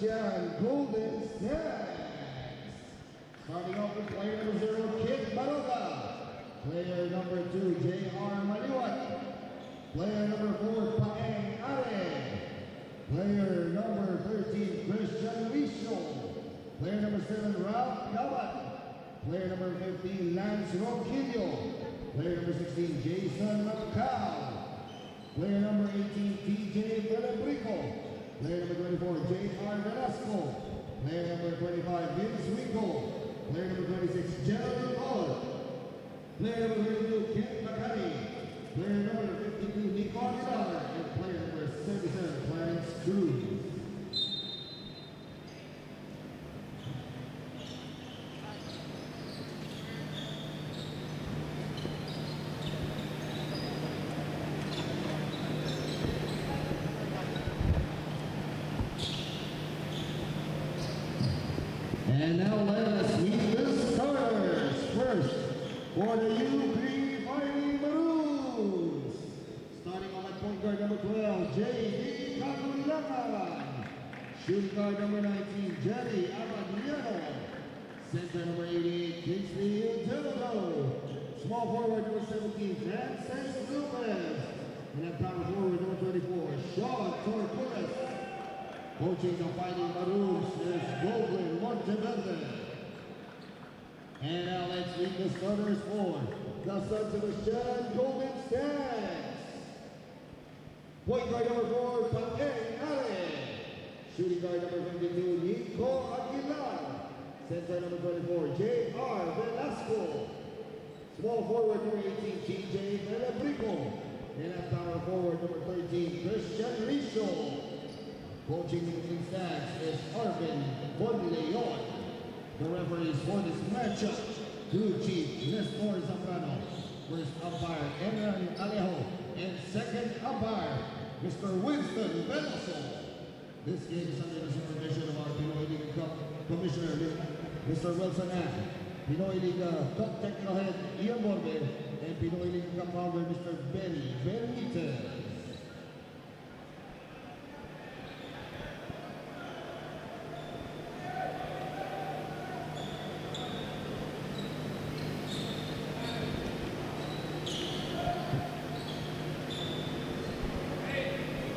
Sebastian Golden Stags. Starting off with player number 0, Kid Baroga. Player number 2, J.R. Maliwat. Player number 4, Paeng Are. Player number 13, Christian Richo. Player number 7, Ralph Gabat. Player number 15, Lance Roquillo. Player number 16, Jason Macau. Player number 18, TJ Velebrico. Player number 24, J.R. Velasco. Player number 25, Vince Rico. Player number 26, Gerald Paul. Player number 32, Ken Macari. Player number 52, Nico Aguilar. And player number 77, Clarence Cruz. And now let us meet the starters. First, for the UP Fighting Maroons. Starting on at point guard number 12, J.D. Cagulangan. Shooting guard number 19, Jerry Abadiano. Center number 88, Kingsley Delgado. Small forward number 17, Francis Lopez. And at power forward number 34, Sean Torquillas. Coaching the Fighting Maroons is Goldwyn Monteverde. And now let's meet the starters for the San Sebastian Golden Stags. Point guard number 4, Paeng Are. Shooting guard number 52, Nico Aguilar. Center number 24, J.R. Velasco. Small forward number 18, TJ Velebrico. And at power forward number 13, Christian Richo. Coaching the Stags is Arvin Bonleon. The referees for this matchup, Crew Chief Nestor Zambrano. First umpire, Emran Alejo. And second umpire, Mr. Winston Veloso. This game is under the supervision of our Pinoy Liga Cup Commissioner, Mr. Wilson Ann. Pinoy Liga Cup Technical Head, Ian Borbe. And Pinoy Liga Cup founder, Mr. Benny Benitez.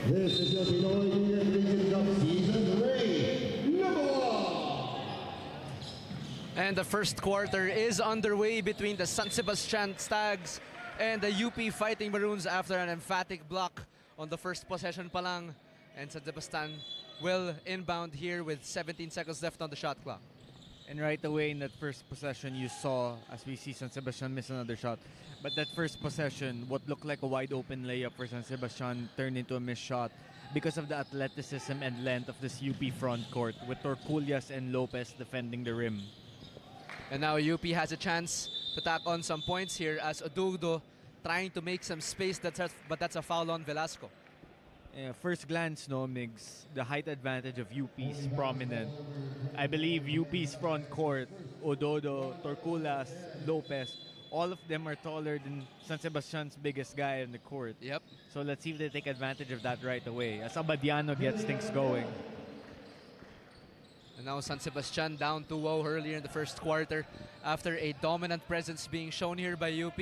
This is your Pinoy Liga Cup Season 3, number 1. And the first quarter is underway between the San Sebastian Stags and the UP Fighting Maroons after an emphatic block on the first possession pa lang. And San Sebastian will inbound here with 17 seconds left on the shot clock. And right away in that first possession, you saw, as we see San Sebastian miss another shot. But that first possession, what looked like a wide open layup for San Sebastian turned into a missed shot because of the athleticism and length of this UP front court with Torquillas and Lopez defending the rim. And now UP has a chance to tack on some points here as Odugdo trying to make some space, but that's a foul on Velasco. First glance, no, Migs, the height advantage of UP is prominent. I believe UP's front court, Ododo, Torquillas, Lopez, all of them are taller than San Sebastian's biggest guy in the court. Yep. So let's see if they take advantage of that right away as Abadiano gets things going. And now San Sebastian down 2-0 earlier in the first quarter after a dominant presence being shown here by UP.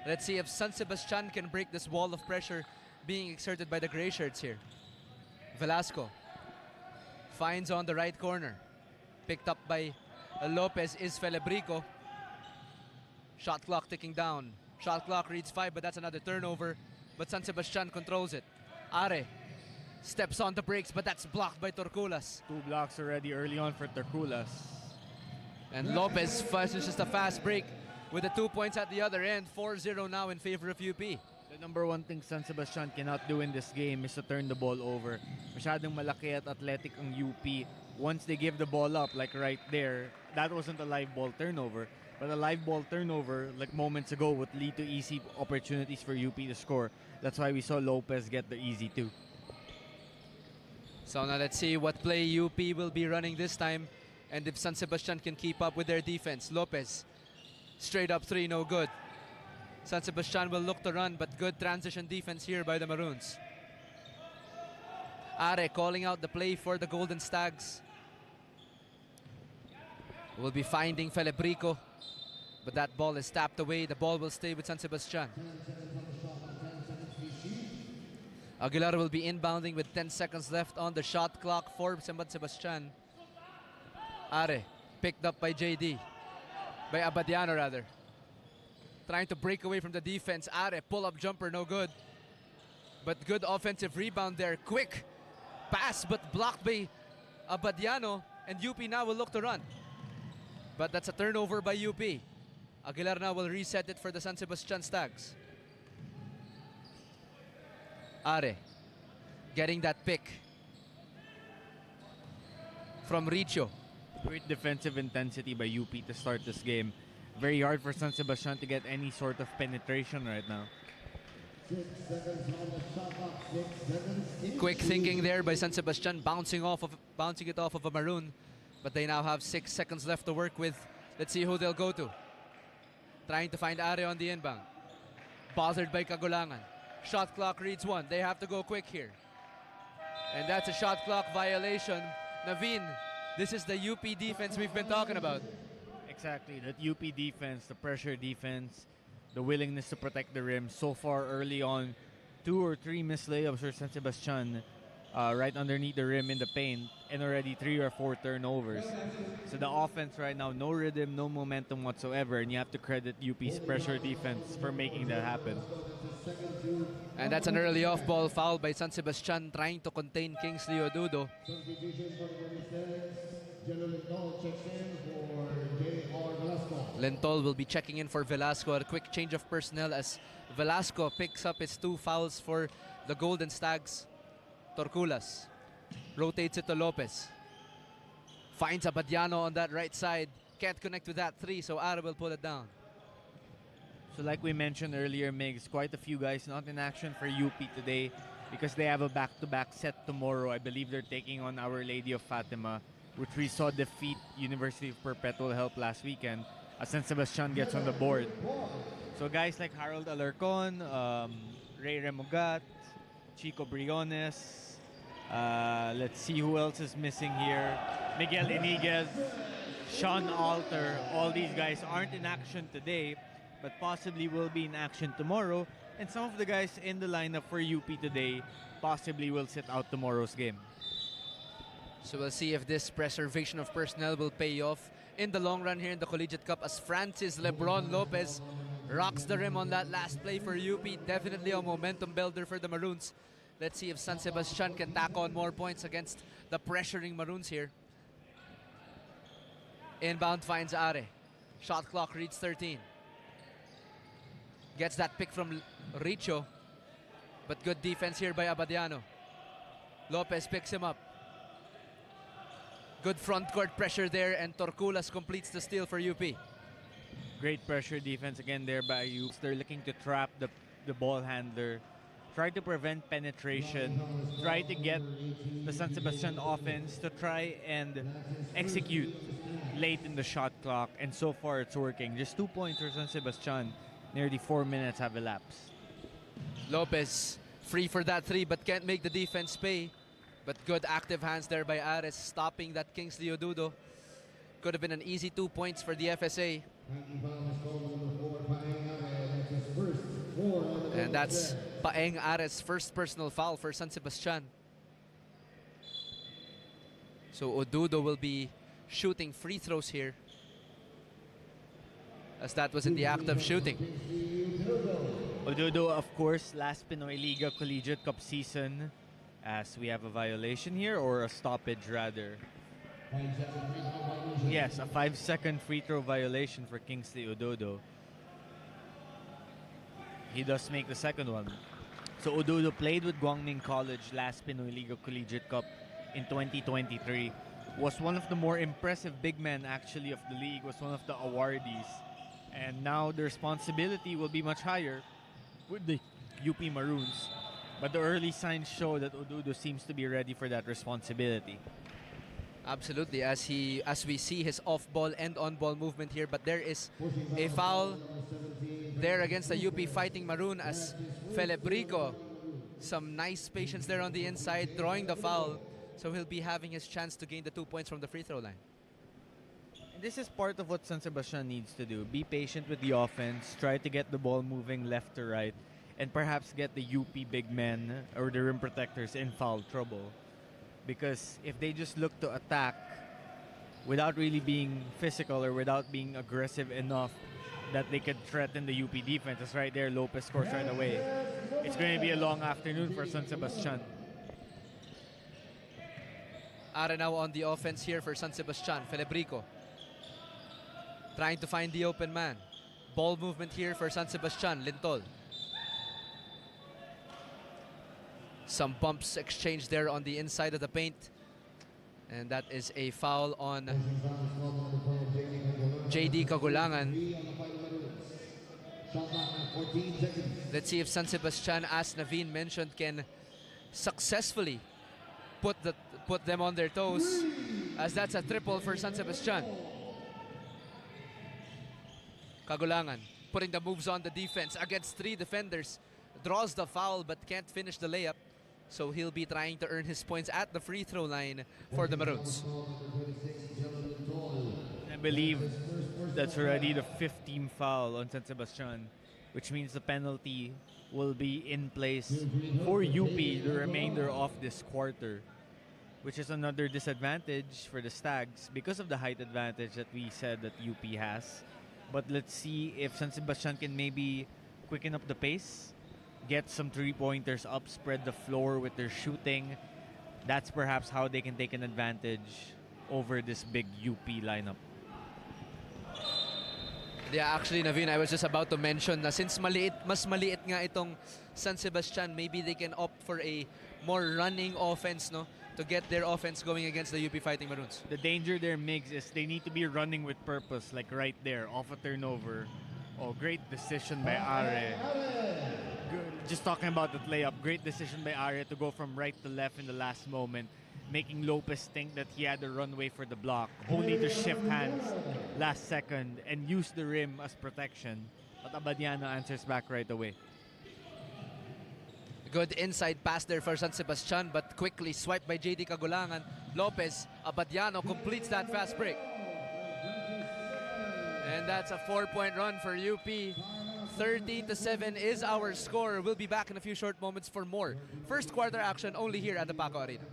Let's see if San Sebastian can break this wall of pressure being exerted by the gray shirts here. Velasco finds on the right corner. Picked up by Lopez is Velebrico. Shot clock ticking down. Shot clock reads 5, but that's another turnover. But San Sebastian controls it. Are steps on the brakes, but that's blocked by Torquillas. 2 blocks already early on for Torquillas. And Lopez finishes a fast break with the 2 points at the other end. 4-0 now in favor of UP. The number one thing San Sebastian cannot do in this game is to turn the ball over. Masyadong malaki at athletic ang UP. Once they give the ball up, like right there, that wasn't a live ball turnover. But a live ball turnover, like moments ago, would lead to easy opportunities for UP to score. That's why we saw Lopez get the easy 2. So now let's see what play UP will be running this time. And if San Sebastian can keep up with their defense. Lopez, straight up 3, no good. San Sebastian will look to run, but good transition defense here by the Maroons. Are calling out the play for the Golden Stags. Will be finding Felebrico, but that ball is tapped away. The ball will stay with San Sebastian. Aguilar will be inbounding with 10 seconds left on the shot clock for San Sebastian. Are picked up by JD, by Abadiano rather. Trying to break away from the defense. Are pull-up jumper, no good. But good offensive rebound there. Quick pass, but blocked by Abadiano. And UP now will look to run. But that's a turnover by UP. Aguilar now will reset it for the San Sebastian Stags. Are getting that pick from Richo. Great defensive intensity by UP to start this game. Very hard for San Sebastian to get any sort of penetration right now. 6 seconds on the shot clock. 6 seconds. Quick thinking there by San Sebastian, bouncing it off of a Maroon. But they now have 6 seconds left to work with. Let's see who they'll go to. Trying to find Are on the inbound. Bothered by Kagulangan. Shot clock reads 1. They have to go quick here. And that's a shot clock violation. Naveen, this is the UP defense we've been talking about. Exactly, that UP defense, the pressure defense, the willingness to protect the rim. So far early on, 2 or 3 missed layups for San Sebastian right underneath the rim in the paint, and already 3 or 4 turnovers. So the offense right now, no rhythm, no momentum whatsoever, and you have to credit UP's pressure defense for making that happen. And that's an early off-ball foul by San Sebastian, trying to contain Kingsley Odudo. Lentol will be checking in for Velasco. A quick change of personnel as Velasco picks up his 2 fouls for the Golden Stags. Torculas rotates it to Lopez. Finds Abadiano on that right side. Can't connect with that 3, so Ara will pull it down. So like we mentioned earlier, Migs, quite a few guys not in action for UP today because they have a back-to-back set tomorrow. I believe they're taking on Our Lady of Fatima, which we saw defeat University of Perpetual Help last weekend as San Sebastian gets on the board. So guys like Harold Alarcon, Ray Remogat, Chico Briones, let's see who else is missing here. Miguel Iniguez, Sean Alter, all these guys aren't in action today, but possibly will be in action tomorrow. And some of the guys in the lineup for UP today possibly will sit out tomorrow's game. So we'll see if this preservation of personnel will pay off in the long run here in the Collegiate Cup as Francis Lebron Lopez rocks the rim on that last play for UP. Definitely a momentum builder for the Maroons. Let's see if San Sebastian can tack on more points against the pressuring Maroons here. Inbound finds Are. Shot clock reads 13. Gets that pick from Richo. But good defense here by Abadiano. Lopez picks him up. Good front court pressure there, and Torculas completes the steal for UP. Great pressure defense again there by UP. They're looking to trap the ball handler, try to prevent penetration, try to get the San Sebastian offense to try and execute late in the shot clock, and so far it's working. Just 2 points for San Sebastian. Nearly 4 minutes have elapsed. Lopez free for that 3 but can't make the defense pay. But good active hands there by Ares, stopping that Kingsley Odudo. Could have been an easy 2 points for the FSA. And that's Paeng Ares' first personal foul for San Sebastian. So Odudo will be shooting free throws here, as that was in the act of shooting. Odudo, of course, last PINOYLIGA Collegiate Cup season, as we have a violation here, or a stoppage rather. Yes, a 5-second free throw violation for Kingsley Odudo. He does make the second one. So Odudo played with Guangming College last PINOYLIGA Collegiate Cup in 2023. Was one of the more impressive big men actually of the league, was one of the awardees. And now the responsibility will be much higher with the UP Maroons. But the early signs show that Odudo seems to be ready for that responsibility. Absolutely, as we see his off-ball and on-ball movement here. But there is a foul there against the UP Fighting Maroon as Felebrico Some nice patience there on the inside, drawing the foul. So he'll be having his chance to gain the 2 points from the free throw line. And this is part of what San Sebastian needs to do. Be patient with the offense, try to get the ball moving left to right, and perhaps get the UP big men or the rim protectors in foul trouble. Because if they just look to attack without really being physical or without being aggressive enough that they could threaten the UP defense, it's right there, Lopez scores right away. It's going to be a long afternoon for San Sebastian. Are now on the offense here for San Sebastian. Felebrico trying to find the open man. Ball movement here for San Sebastian. Lintol. Some bumps exchanged there on the inside of the paint. And that is a foul on JD Cagulangan. Let's see if San Sebastian, as Naveen mentioned, can successfully put them on their toes, as that's a triple for San Sebastian. Cagulangan putting the moves on the defense against 3 defenders. Draws the foul but can't finish the layup. So he'll be trying to earn his points at the free throw line for the Maroons. I believe that's already the 15th foul on San Sebastian, which means the penalty will be in place for UP the remainder of this quarter, which is another disadvantage for the Stags because of the height advantage that we said that UP has. But let's see if San Sebastian can maybe quicken up the pace, get some 3-pointers up, spread the floor with their shooting. That's perhaps how they can take an advantage over this big UP lineup. Yeah, actually, Naveen, I was just about to mention na since mas maliit nga itong San Sebastian, maybe they can opt for a more running offense, no, to get their offense going against the UP Fighting Maroons. The danger there, Migs, is they need to be running with purpose, like right there, off a turnover. Oh, great decision by Are. Good. Just talking about that layup, great decision by Are to go from right to left in the last moment, making Lopez think that he had the runway for the block, only to shift hands last second and use the rim as protection. But Abadiano answers back right away. Good inside pass there for San Sebastian, but quickly swiped by JD Cagulangan. Lopez, Abadiano completes that fast break. And that's a 4-point run for UP. 13-7 is our score. We'll be back in a few short moments for more first quarter action only here at the PACO Arena.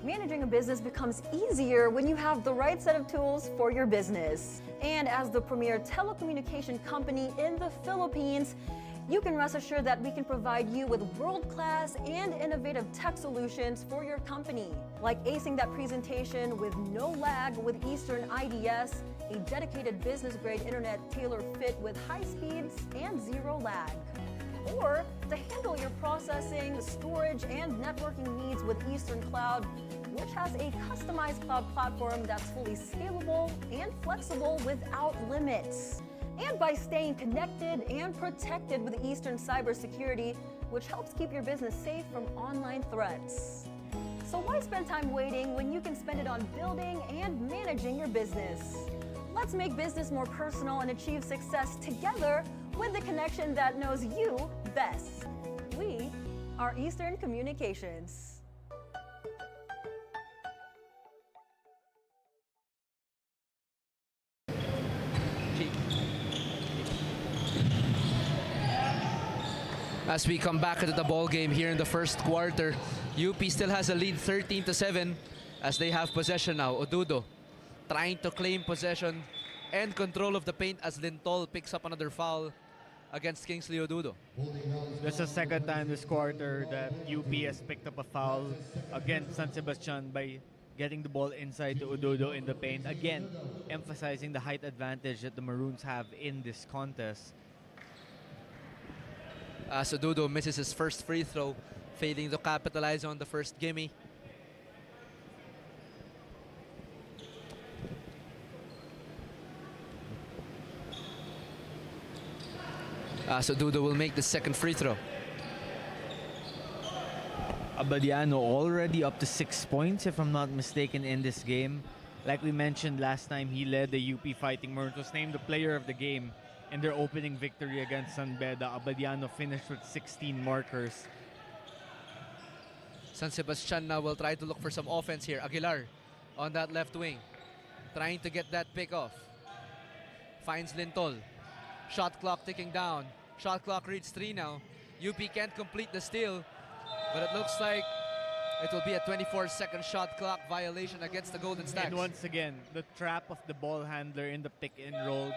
Managing a business becomes easier when you have the right set of tools for your business. And as the premier telecommunication company in the Philippines, you can rest assured that we can provide you with world-class and innovative tech solutions for your company. Like acing that presentation with no lag with Eastern IDS, a dedicated business-grade internet tailor-fit with high speeds and zero lag. Or to handle your processing, storage, and networking needs with Eastern Cloud, which has a customized cloud platform that's fully scalable and flexible without limits. And by staying connected and protected with Eastern Cybersecurity, which helps keep your business safe from online threats. So why spend time waiting when you can spend it on building and managing your business? Let's make business more personal and achieve success together with the connection that knows you best. We are Eastern Communications. As we come back into the ball game here in the first quarter, UP still has a lead 13-7 as they have possession now. Odudo trying to claim possession and control of the paint as Lintol picks up another foul against Kingsley Odudo. That's the second time this quarter that UP has picked up a foul against San Sebastian by getting the ball inside to Odudo in the paint. Again, emphasizing the height advantage that the Maroons have in this contest. As Odudo misses his first free throw, failing to capitalize on the first gimme. As Odudo will make the second free throw. Abadiano already up to 6 points, if I'm not mistaken, in this game. Like we mentioned last time, he led the UP Fighting Maroons, was named the player of the game in their opening victory against San Beda. Abadiano finished with 16 markers. San Sebastian now will try to look for some offense here. Aguilar on that left wing, trying to get that pick off. Finds Lintol. Shot clock ticking down. Shot clock reads 3 now. UP can't complete the steal, but it looks like it will be a 24-second shot clock violation against the Golden Stags. And once again, the trap of the ball handler in the pick and roll,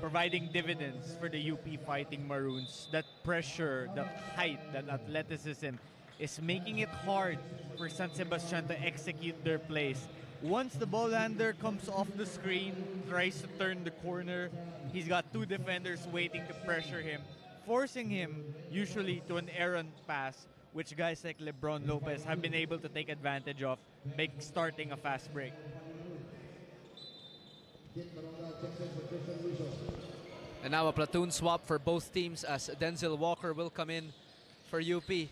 providing dividends for the UP Fighting Maroons. That pressure, that height, that athleticism is making it hard for San Sebastian to execute their plays. Once the ball handler comes off the screen, tries to turn the corner, he's got 2 defenders waiting to pressure him, forcing him usually to an errant pass, which guys like Lebron Lopez have been able to take advantage of by starting a fast break. And now a platoon swap for both teams as Denzel Walker will come in for UP.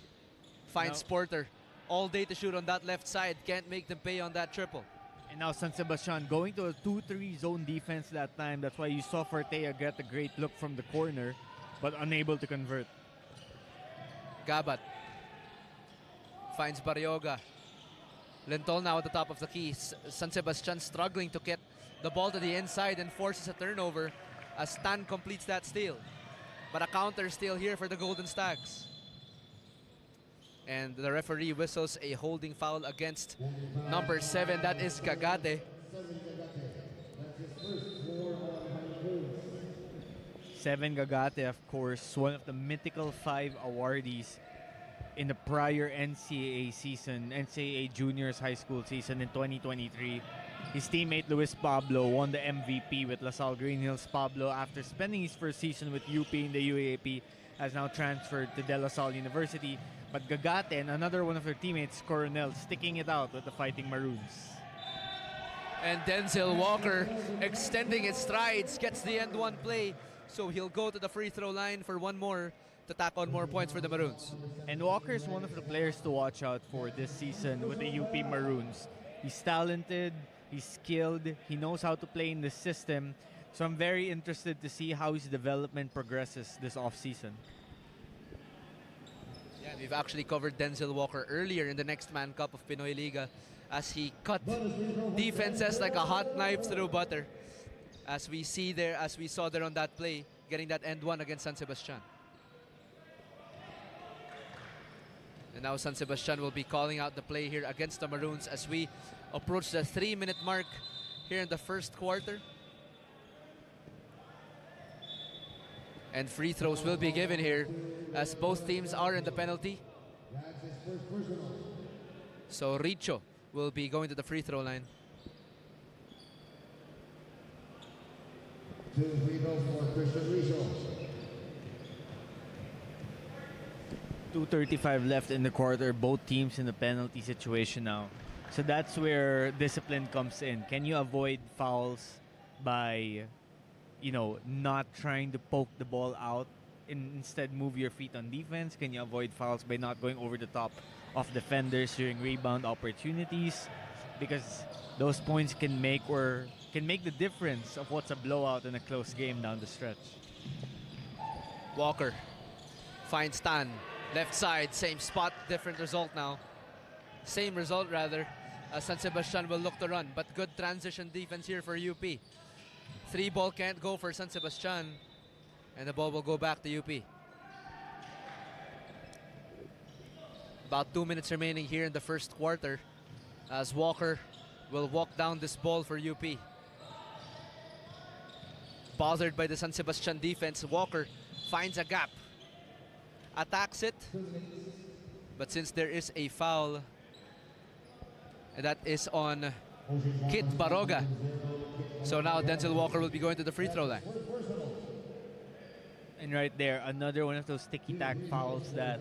Finds Porter all day to shoot on that left side. Can't make them pay on that triple. And now San Sebastian going to a 2-3 zone defense that time. That's why you saw Fortea get a great look from the corner, but unable to convert. Gabat finds Barrioga. Lentol now at the top of the key. San Sebastian struggling to get the ball to the inside and forces a turnover as Stan completes that steal. But a counter steal here for the Golden Stags. And the referee whistles a holding foul against number 7. That is Gagate. Seven Gagate, of course, one of the mythical 5 awardees in the prior NCAA season, NCAA Juniors High School season in 2023. His teammate Luis Pablo won the MVP with LaSalle Green Hills. Pablo, after spending his first season with UP in the UAAP, has now transferred to De La Salle University. But Gagate and another one of their teammates, Coronel, sticking it out with the Fighting Maroons. And Denzel Walker extending his strides, gets the end one play. So he'll go to the free throw line for one more to tack on more points for the Maroons. And Walker is one of the players to watch out for this season with the UP Maroons. He's talented, he's skilled, he knows how to play in the system. So I'm very interested to see how his development progresses this offseason. Yeah, we've actually covered Denzel Walker earlier in the Next Man Cup of Pinoy Liga as he cut defenses like a hot knife through butter. As we saw there on that play, getting that end one against San Sebastian. And now San Sebastian will be calling out the play here against the Maroons as we approach the 3-minute mark here in the first quarter. And free throws will be given here as both teams are in the penalty. So Richo will be going to the free throw line. 2 free throws for Christian Richo. 2:35 left in the quarter, both teams in the penalty situation now. So that's where discipline comes in. Can you avoid fouls by, not trying to poke the ball out and instead move your feet on defense? Can you avoid fouls by not going over the top of defenders during rebound opportunities? Because those points can make the difference of what's a blowout in a close game down the stretch. Walker finds Stan. Left side, same spot, different result now. Same result rather. San Sebastian will look to run, but good transition defense here for UP. 3 ball can't go for San Sebastian, and the ball will go back to UP. About 2 minutes remaining here in the first quarter as Walker will walk down this ball for UP. Bothered by the San Sebastian defense, Walker finds a gap. Attacks it, but since there is a foul, that is on Kit Baroga. So now Denzel Walker will be going to the free throw line. And right there, another one of those ticky-tack fouls that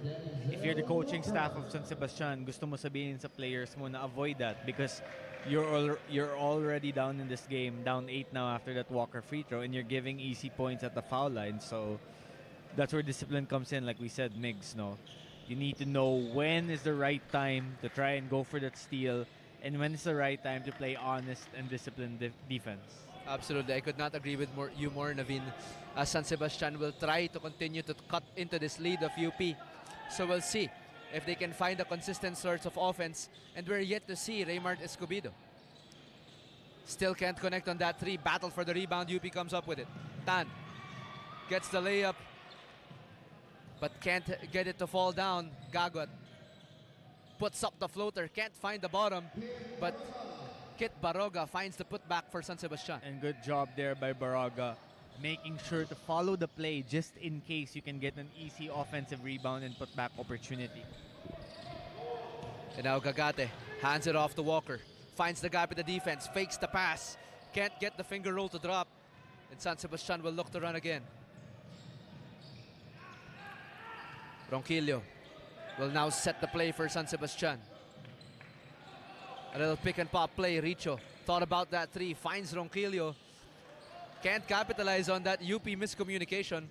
if you're the coaching staff of San Sebastian, gusto mo sabihin sa players mo na avoid that because you're already down in this game, down 8 now after that Walker free throw, and you're giving easy points at the foul line. So that's where discipline comes in, like we said, Migs, no? You need to know when is the right time to try and go for that steal and when it's the right time to play honest and disciplined defense. Absolutely, I could not agree with you more, Naveen. San Sebastian will try to continue to cut into this lead of UP. So we'll see if they can find a consistent source of offense. And we're yet to see Raymart Escobedo. Still can't connect on that three. Battle for the rebound. UP comes up with it. Tan gets the layup, but can't get it to fall down. Gagot puts up the floater. Can't find the bottom, but Kit Baroga finds the putback for San Sebastian. And good job there by Baroga, making sure to follow the play just in case you can get an easy offensive rebound and putback opportunity. And now Gagate hands it off to Walker. Finds the gap in the defense, fakes the pass. Can't get the finger roll to drop. And San Sebastian will look to run again. Ronquillo will now set the play for San Sebastian. A little pick and pop play. Richo thought about that three, finds Ronquillo. Can't capitalize on that UP miscommunication.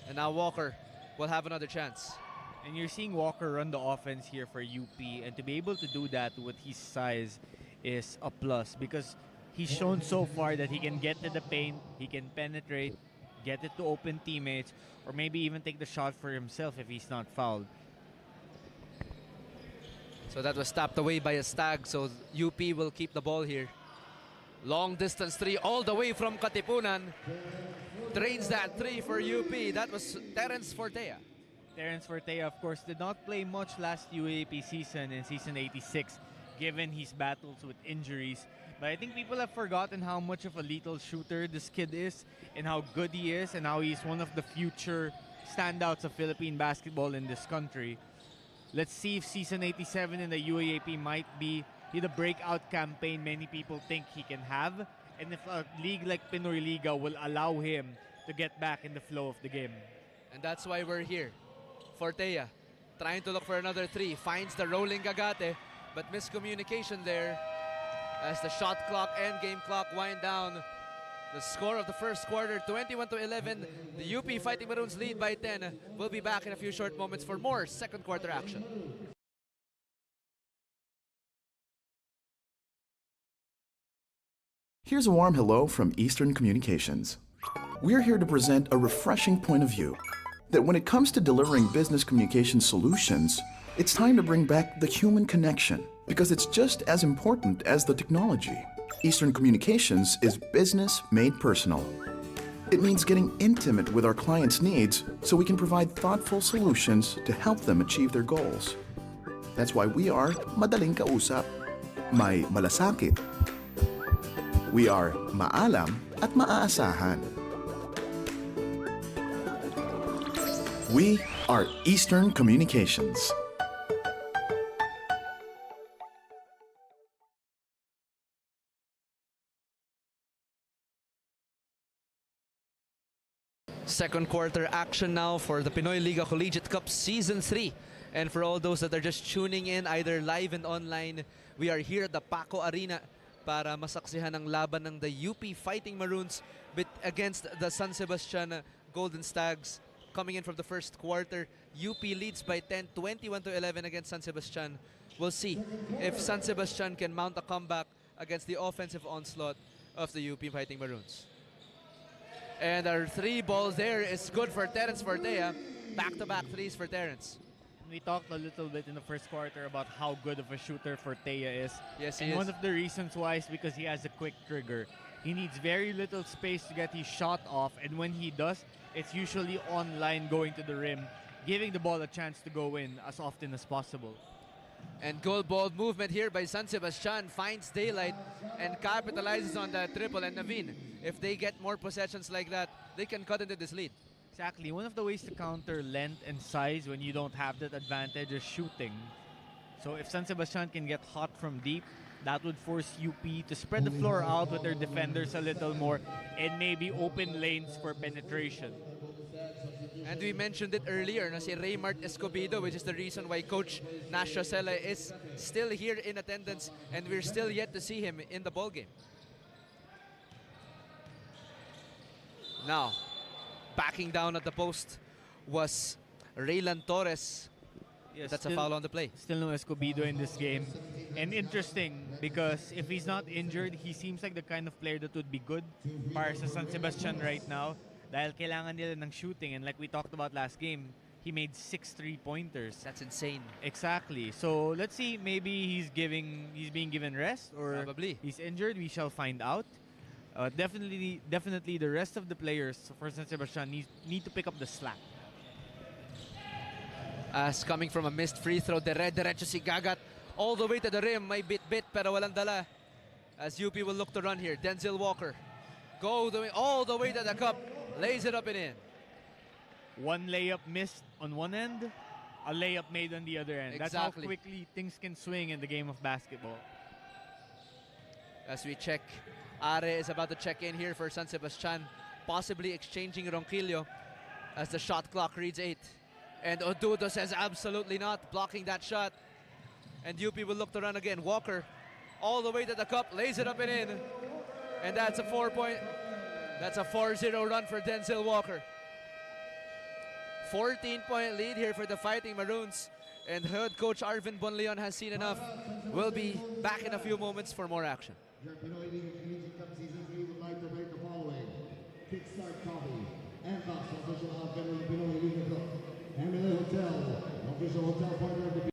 And now Walker will have another chance. And you're seeing Walker run the offense here for UP, and to be able to do that with his size is a plus, because he's shown so far that he can get to the paint, he can penetrate, get it to open teammates, or maybe even take the shot for himself if he's not fouled. So that was tapped away by a Stag, so UP will keep the ball here. Long distance three all the way from Katipunan. Drains that three for UP. That was Terence Fortea. Terence Fortea, of course, did not play much last UAP season in season 86, given his battles with injuries. But I think people have forgotten how much of a lethal shooter this kid is, and how good he is, and how he's one of the future standouts of Philippine basketball in this country. Let's see if season 87 in the UAAP might be the breakout campaign many people think he can have, and if a league like PINOYLIGA will allow him to get back in the flow of the game. And that's why we're here. Fortea trying to look for another three, finds the rolling Gagate, but miscommunication there as the shot clock and game clock wind down. The score of the first quarter, 21-11. The UP Fighting Maroons lead by 10. We'll be back in a few short moments for more second quarter action. Here's a warm hello from Eastern Communications. We're here to present a refreshing point of view that when it comes to delivering business communication solutions, it's time to bring back the human connection, because it's just as important as the technology. Eastern Communications is business made personal. It means getting intimate with our clients' needs so we can provide thoughtful solutions to help them achieve their goals. That's why we are madaling kausap, may malasakit. We are maalam at maaasahan. We are Eastern Communications. Second quarter action now for the PINOYLIGA Collegiate Cup Season 3. And for all those that are just tuning in, either live and online, we are here at the PACO Arena para masaksihan ang laban ng the UP Fighting Maroons against the San Sebastian Golden Stags. Coming in from the first quarter, UP leads by 10, 21-11 against San Sebastian. We'll see if San Sebastian can mount a comeback against the offensive onslaught of the UP Fighting Maroons. And our three balls there is good for Terence Fortea. Back-to-back threes for Terence. We talked a little bit in the first quarter about how good of a shooter Fortea is. Yes, he and is. One of the reasons why is because he has a quick trigger. He needs very little space to get his shot off, and when he does, it's usually on line going to the rim, giving the ball a chance to go in as often as possible. And goal ball movement here by San Sebastian finds daylight and capitalizes on that triple. And Naveen, if they get more possessions like that, they can cut into this lead. Exactly. One of the ways to counter length and size when you don't have that advantage is shooting. So if San Sebastian can get hot from deep, that would force UP to spread the floor out with their defenders a little more and maybe open lanes for penetration. And we mentioned it earlier, na si Raymart Escobedo, which is the reason why Coach Nash Rosella is still here in attendance, and we're still yet to see him in the ballgame. Now, backing down at the post was Raylan Torres. Yes, That's a foul on the play. Still no Escobedo in this game. And interesting because if he's not injured, he seems like the kind of player that would be good para sa San Sebastian right now. Dahil kailangan nila ng shooting, and like we talked about last game, he made 6 3-pointers. That's insane. Exactly. So let's see, maybe he's being given rest, or Probably. he's injured. We shall find out. Definitely the rest of the players for San Sebastian need to pick up the slack. As coming from a missed free throw, diretso si Gagat all the way to the rim. May bit pero walang dala. As UP will look to run here. Denzel Walker all the way to the cup. Lays it up and in. One layup missed on one end, a layup made on the other end. That's how Exactly. quickly things can swing in the game of basketball. As we check, Are is about to check in here for San Sebastian, possibly exchanging Ronquillo as the shot clock reads 8. And Odudo says absolutely not, blocking that shot. And UP will look to run again. Walker all the way to the cup, lays it up and in. And that's a 4-0 run for Denzel Walker. 14-point lead here for the Fighting Maroons. And head coach Arvin Bonleon has seen enough. We'll be back in a few moments for more action. Your Pinoyliga Collegiate Cup Season 3 would like to rate the following: Kickstart Coffee and Box, official outfit of the Pinoyliga Cup. Emily Hotel, official hotel partner of the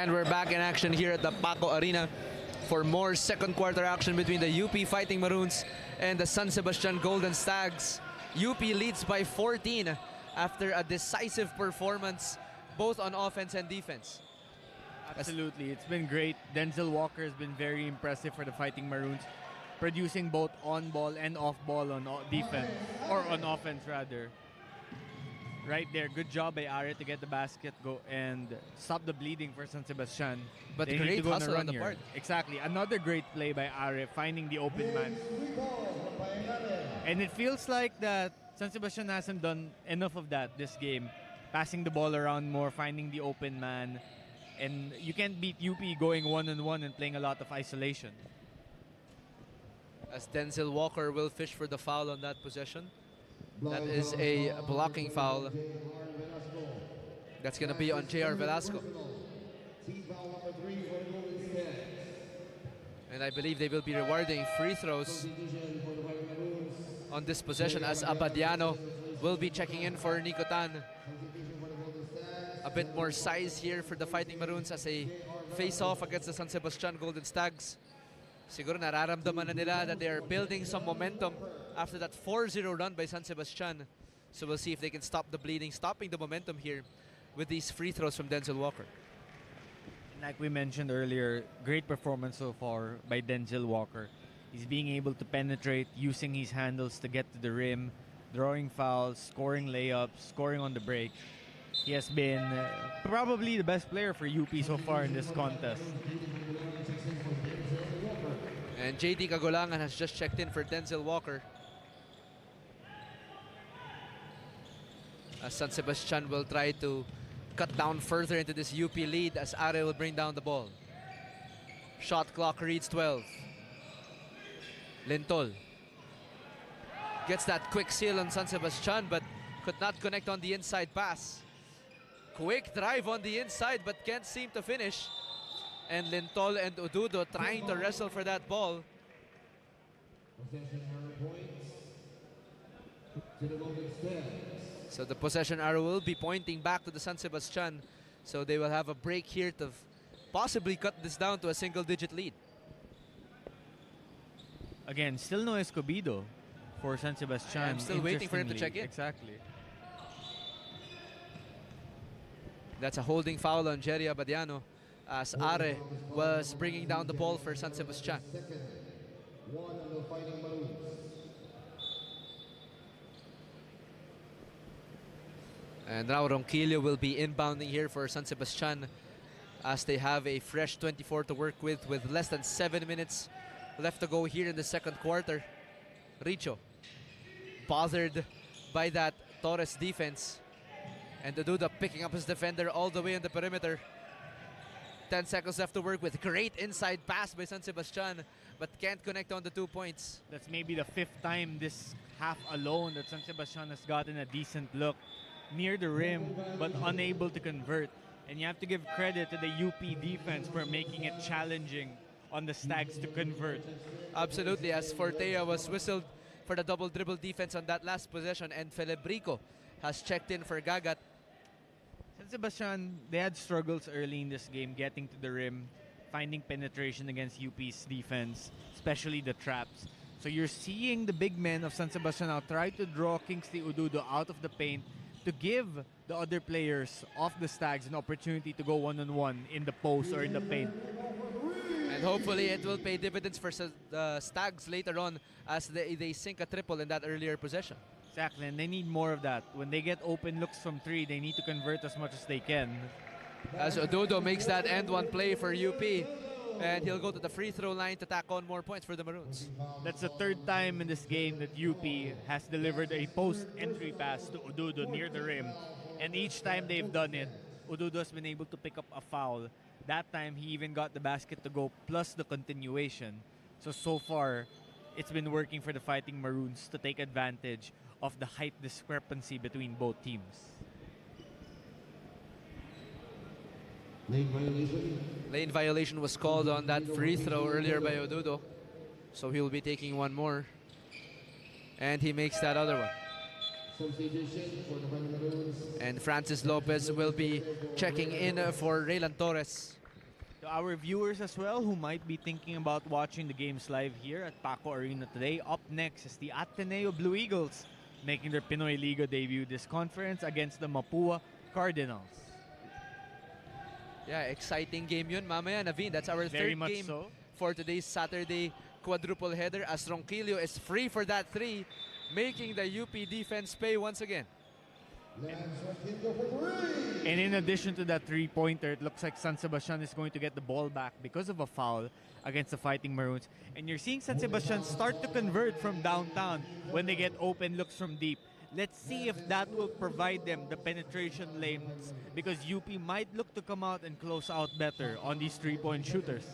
And we're back in action here at the PACO Arena for more second quarter action between the UP Fighting Maroons and the San Sebastian Golden Stags. UP leads by 14 after a decisive performance both on offense and defense. Absolutely, it's been great. Denzel Walker has been very impressive for the Fighting Maroons, producing both on-ball and off-ball on defense, or on offense rather. Right there, good job by Are to get the basket go and stop the bleeding for San Sebastian. But They need great to go hustle a on the here. part. Exactly, another great play by Are, finding the open man. And it feels like that San Sebastian hasn't done enough of that this game. Passing the ball around more, finding the open man. And you can't beat UP going one-on-one and playing a lot of isolation. As Denzel Walker will fish for the foul on that possession. That is a blocking foul. That's going to be on JR Velasco. And I believe they will be rewarding free throws on this possession, as Abadiano will be checking in for Nico Tan. A bit more size here for the Fighting Maroons as a face-off against the San Sebastian Golden Stags. Siguro nararamdaman na nila that they are building some momentum after that 4-0 run by San Sebastian. So we'll see if they can stop the bleeding, stopping the momentum here with these free throws from Denzel Walker. Like we mentioned earlier, great performance so far by Denzel Walker. He's being able to penetrate, using his handles to get to the rim, drawing fouls, scoring layups, scoring on the break. He has been probably the best player for UP so far in this contest. And JD Kagulangan has just checked in for Denzel Walker. As San Sebastian will try to cut down further into this UP lead as Are will bring down the ball. Shot clock reads 12. Lintol gets that quick seal on San Sebastian but could not connect on the inside pass. Quick drive on the inside but can't seem to finish. And Lintol and Odudo trying to wrestle for that ball. to the moment STAGS. So the possession arrow will be pointing back to the San Sebastian. So they will have a break here to possibly cut this down to a single-digit lead. Again, still no Escobedo for San Sebastian. I'm still waiting for him to check in. Exactly. That's a holding foul on Jerry Abadiano as Are was bringing down the ball for San Sebastian. Second, one on the Fighting Maroons. And now Ronquillo will be inbounding here for San Sebastian as they have a fresh 24 to work with less than 7 minutes left to go here in the second quarter. Richo bothered by that Torres defense. And Odudo picking up his defender all the way in the perimeter. 10 seconds left to work with. Great inside pass by San Sebastian, but can't connect on the 2 points. That's maybe the 5th time this half alone that San Sebastian has gotten a decent look near the rim, but unable to convert. And you have to give credit to the UP defense for making it challenging on the Stags to convert. Absolutely, as Fortea was whistled for the double dribble defense on that last possession, and Felebrico has checked in for Gagat. San Sebastian, they had struggles early in this game getting to the rim, finding penetration against UP's defense, especially the traps. So you're seeing the big men of San Sebastian now try to draw Kingsley Odudo out of the paint to give the other players of the Stags an opportunity to go one-on-one in the post or in the paint. And hopefully it will pay dividends for the Stags later on as they sink a triple in that earlier possession. Exactly, and they need more of that. When they get open looks from 3, they need to convert as much as they can. As Odudo makes that end one play for UP, and he'll go to the free throw line to tack on more points for the Maroons. That's the 3rd time in this game that UP has delivered a post-entry pass to Odudo near the rim. And each time they've done it, Odudo has been able to pick up a foul. That time, he even got the basket to go plus the continuation. So far, it's been working for the Fighting Maroons to take advantage of the height discrepancy between both teams. Lane violation. Lane violation was called on that free throw earlier by Odudo. So he'll be taking one more. And he makes that other one. Substitution for the Fighting Maroons. And Francis Lopez will be checking in for Raylan Torres. To our viewers as well who might be thinking about watching the games live here at PACO Arena today, up next is the Ateneo Blue Eagles making their Pinoy Liga debut this conference against the Mapua Cardinals. Yeah, exciting game yun. Mamaya, Naveen, that's our Very third much game so. for today's Saturday quadruple header as Ronquillo is free for that 3, making the UP defense pay once again. And in addition to that 3-pointer, it looks like San Sebastian is going to get the ball back because of a foul against the Fighting Maroons. And you're seeing San Sebastian start to convert from downtown when they get open looks from deep. Let's see if that will provide them the penetration lanes, because UP might look to come out and close out better on these 3-point shooters.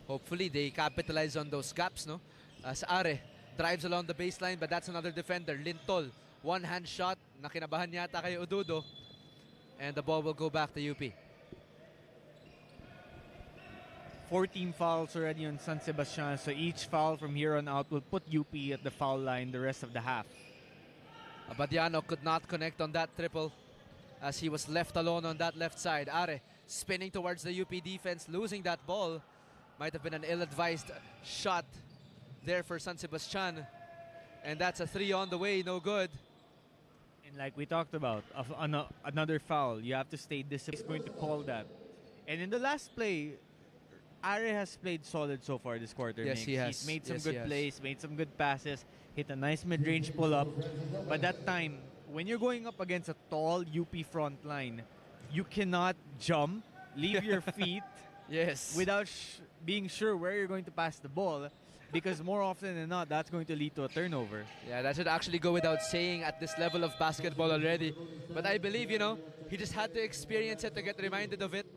Hopefully they capitalize on those gaps, no? As Are drives along the baseline, but that's another defender. Lintol, one-hand shot, nakinabahan yata kay Odudo. And the ball will go back to UP. 14 fouls already on San Sebastian, so each foul from here on out will put UP at the foul line the rest of the half. Abadiano could not connect on that triple as he was left alone on that left side. Are spinning towards the UP defense, losing that ball. Might have been an ill-advised shot there for San Sebastian. And that's a 3 on the way, no good. And like we talked about, another foul, you have to stay disciplined. He's going to call that. And in the last play, Are has played solid so far this quarter. Yes, Nick. he has. He's made some Yes, good he has. plays, made some good passes, hit a nice mid-range pull-up. But that time, when you're going up against a tall UP front line, you cannot jump, leave your feet Yes. without being sure where you're going to pass the ball, because more often than not, that's going to lead to a turnover. Yeah, that should actually go without saying at this level of basketball already. But I believe, he just had to experience it to get reminded of it.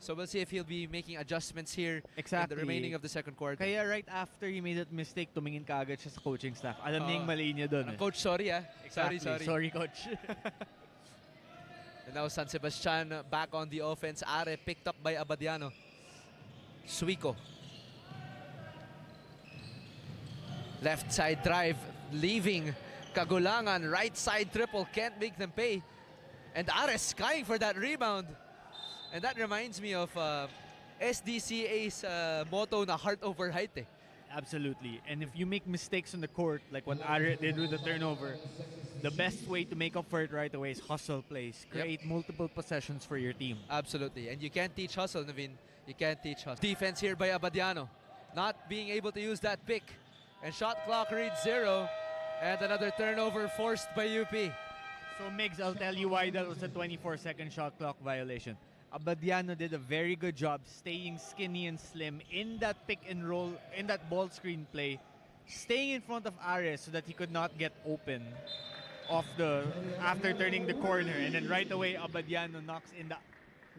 So we'll see if he'll be making adjustments here Exactly. in the remaining of the second quarter. Kaya right after he made that mistake, tumingin kaagad siya sa coaching staff. Alam niya yung mali niya dun. Coach, sorry ah. Exactly. Sorry, coach. And now San Sebastian back on the offense. Are picked up by Abadiano. Suico. Left side drive, leaving Kagulangan, right side triple, can't make them pay. And Ares skying for that rebound. And that reminds me of SDCA's motto na heart over height. Absolutely. And if you make mistakes on the court, like what Are did with the turnover, the best way to make up for it right away is hustle plays. Create multiple possessions for your team. Absolutely. And you can't teach hustle, Naveen. You can't teach hustle. Defense here by Abadiano. Not being able to use that pick. And shot clock reads 0. And another turnover forced by UP. So Migs, I'll tell you why that was a 24-second shot clock violation. Abadiano did a very good job staying skinny and slim in that pick and roll, in that ball screen play, staying in front of Ares so that he could not get open after turning the corner. And then right away, Abadiano knocks in the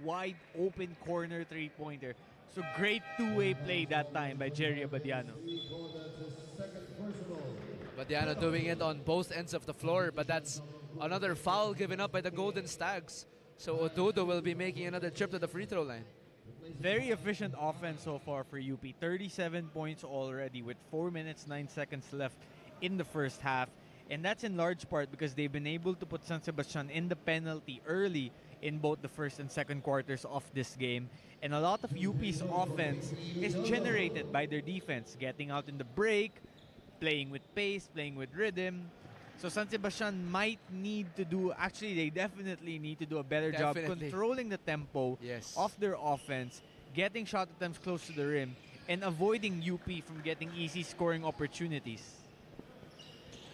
wide open corner three-pointer. So great two-way play that time by Jerry Abadiano. Abadiano doing it on both ends of the floor, but that's another foul given up by the Golden Stags. So Odudo will be making another trip to the free throw line. Very efficient offense so far for UP. 37 points already with 4 minutes, 9 seconds left in the first half. And that's in large part because they've been able to put San Sebastian in the penalty early in both the first and second quarters of this game. And a lot of UP's offense is generated by their defense, getting out in the break, playing with pace, playing with rhythm. So San Sebastian might need to do, actually they definitely need to do a better job controlling the tempo of their offense, getting shot attempts close to the rim, and avoiding UP from getting easy scoring opportunities.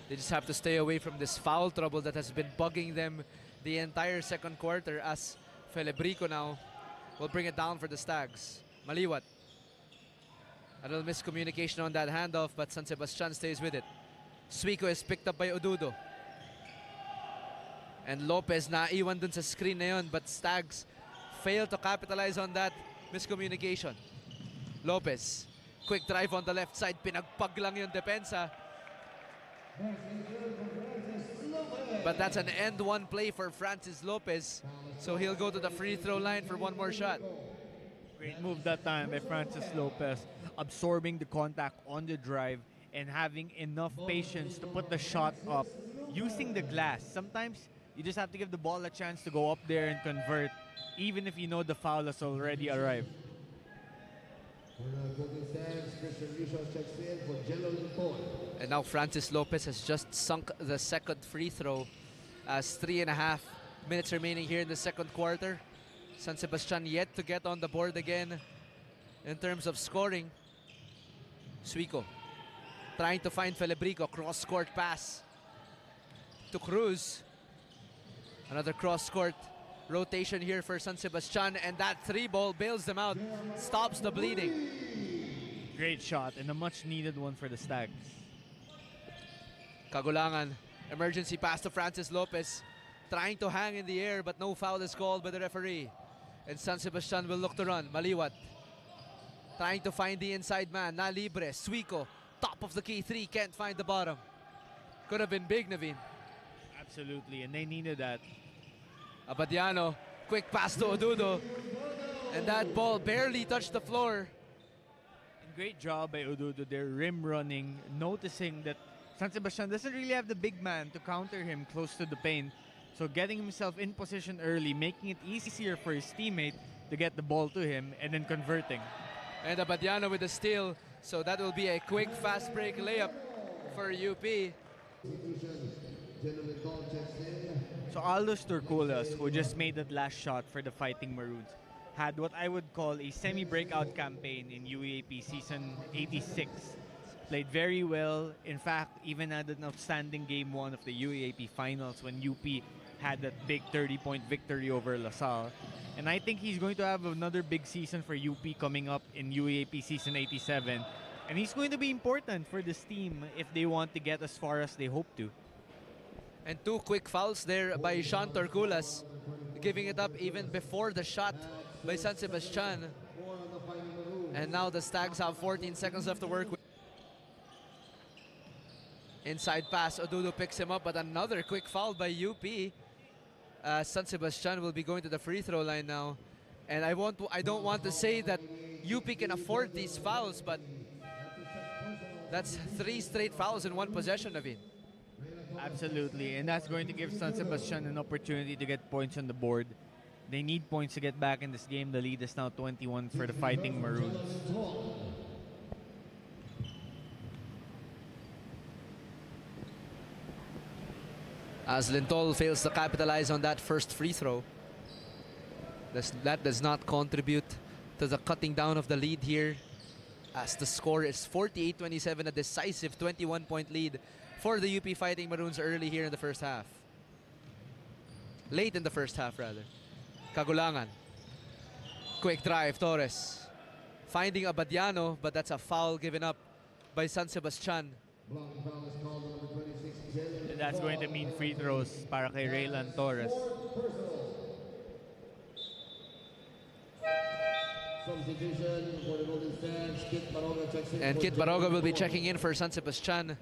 They just have to stay away from this foul trouble that has been bugging them the entire second quarter, as Felebrico now will bring it down for the Stags. Maliwat. A little miscommunication on that handoff, but San Sebastian stays with it. Suico is picked up by Odudo. And Lopez naiwan dun sa screen na yun, but Stags failed to capitalize on that miscommunication. Lopez, quick drive on the left side, pinagpag lang yung depensa. But that's an end one play for Francis Lopez. So he'll go to the free throw line for one more shot. Great move that time by Francis Lopez, absorbing the contact on the drive and having enough patience to put the shot up using the glass. Sometimes you just have to give the ball a chance to go up there and convert, even if you know the foul has already arrived. And now Francis Lopez has just sunk the second free throw as 3.5 minutes remaining here in the second quarter. San Sebastian yet to get on the board again in terms of scoring. Suico trying to find Felebrico, cross-court pass to Cruz. Another cross-court rotation here for San Sebastian, and that three ball bails them out, stops the bleeding. Great shot and a much-needed one for the Stags. Kagulangan, emergency pass to Francis Lopez, trying to hang in the air, but no foul is called by the referee. And San Sebastian will look to run. Maliwat trying to find the inside man, na libre. Suico, top of the key three, can't find the bottom. Could have been big, Naveen. Absolutely, and they needed that. Abadiano, quick pass to Odudo, and that ball barely touched the floor. And great job by Odudo there, rim running, noticing that San Sebastian doesn't really have the big man to counter him close to the paint. So getting himself in position early, making it easier for his teammate to get the ball to him, and then converting. And Abadiano with the steal, so that will be a quick fast break layup for UP. So Aldous Turculas, who just made that last shot for the Fighting Maroons, had what I would call a semi-breakout campaign in UAAP season 86. Played very well. In fact, even had an outstanding game 1 of the UAAP finals when UP had that big 30-point victory over LaSalle. And I think he's going to have another big season for UP coming up in UAAP season 87. And he's going to be important for this team if they want to get as far as they hope to. And 2 quick fouls there by Sean Turculas, giving it up even before the shot by San Sebastian. And now the Stags have 14 seconds left to work with. Inside pass, Odudo picks him up, but another quick foul by UP. San Sebastian will be going to the free throw line now. And I don't want to say that UP can afford these fouls, but that's 3 straight fouls in one possession, Naveen. Absolutely, and that's going to give San Sebastian an opportunity to get points on the board. They need points to get back in this game. The lead is now 21 for the Fighting Maroons. As Lintol fails to capitalize on that first free throw. That does not contribute to the cutting down of the lead here, as the score is 48-27, a decisive 21-point lead for the UP Fighting Maroons early here in the first half. Late in the first half, rather. Kagulangan. Quick drive, Torres. Finding Abadiano, but that's a foul given up by San Sebastian. And that's going to mean free throws para kay Raylan Torres. And Kit Baroga will be checking in for San Sebastian.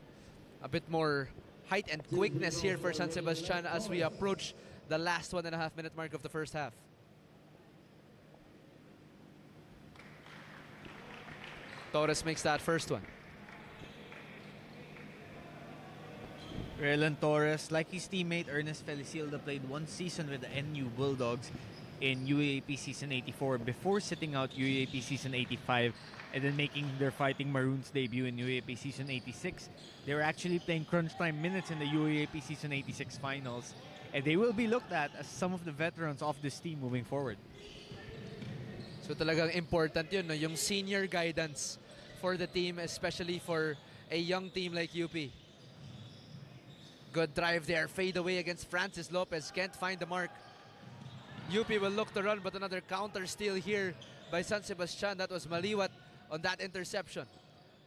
A bit more height and quickness here for San Sebastian as we approach the last 1.5 minute mark of the first half. Torres makes that first one. Raylan Torres, like his teammate Ernest Felicilda, played 1 season with the NU Bulldogs in UAAP Season 84 before sitting out UAAP Season 85 and then making their Fighting Maroons debut in UAAP Season 86. They were actually playing crunch time minutes in the UAAP Season 86 finals, and they will be looked at as some of the veterans of this team moving forward. So talagang important yun, no? Yung senior guidance for the team, especially for a young team like UP. Good drive there, fade away against Francis Lopez, can't find the mark. UP will look to run, but another counter steal here by San Sebastian. That was Maliwat on that interception.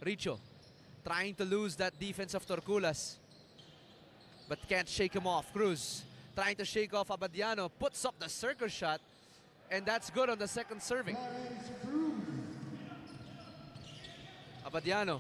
Richo trying to lose that defense of Torculas, but can't shake him off. Cruz trying to shake off Abadiano, puts up the circle shot, and that's good on the second serving. Abadiano,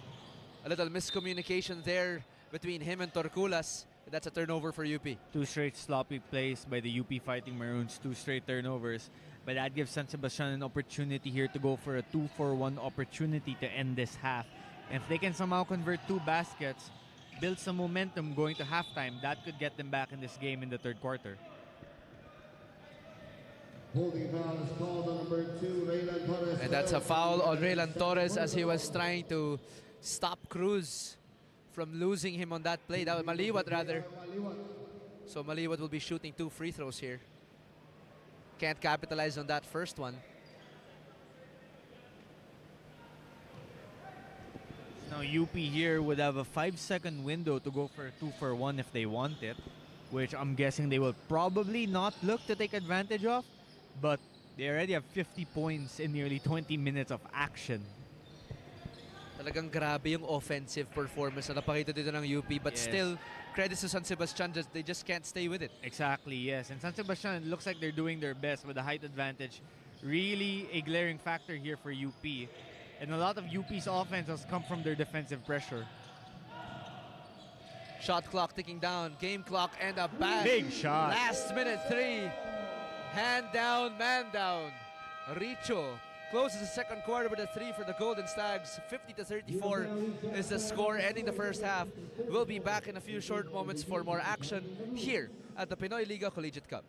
a little miscommunication there between him and Torculas. That's a turnover for UP. 2 straight sloppy plays by the UP Fighting Maroons, 2 straight turnovers. But that gives San Sebastian an opportunity here to go for a 2-for-1 opportunity to end this half. And if they can somehow convert 2 baskets, build some momentum going to halftime, that could get them back in this game in the third quarter. Holding foul is called on number 2, Raylan Torres. And that's a foul on Raylan Torres as he was trying to stop Cruz from losing him on that play. That was Maliwat, rather. So Maliwat will be shooting 2 free throws here. Can't capitalize on that first one. Now UP here would have a 5-second window to go for a 2-for-1 if they want it, which I'm guessing they will probably not look to take advantage of, but they already have 50 points in nearly 20 minutes of action. Talagang grabe yung offensive performance na napakita dito ng UP, but Yes. still, credits to San Sebastian, they just can't stay with it. Exactly, yes. And San Sebastian, it looks like they're doing their best with the height advantage. Really a glaring factor here for UP. And a lot of UP's offense has come from their defensive pressure. Shot clock ticking down, game clock, and a Big shot. Last minute 3. Hand down, man down. Richo closes the second quarter with a 3 for the Golden Stags. 50-34 is the score ending the first half. We'll be back in a few short moments for more action here at the Pinoy Liga Collegiate Cup.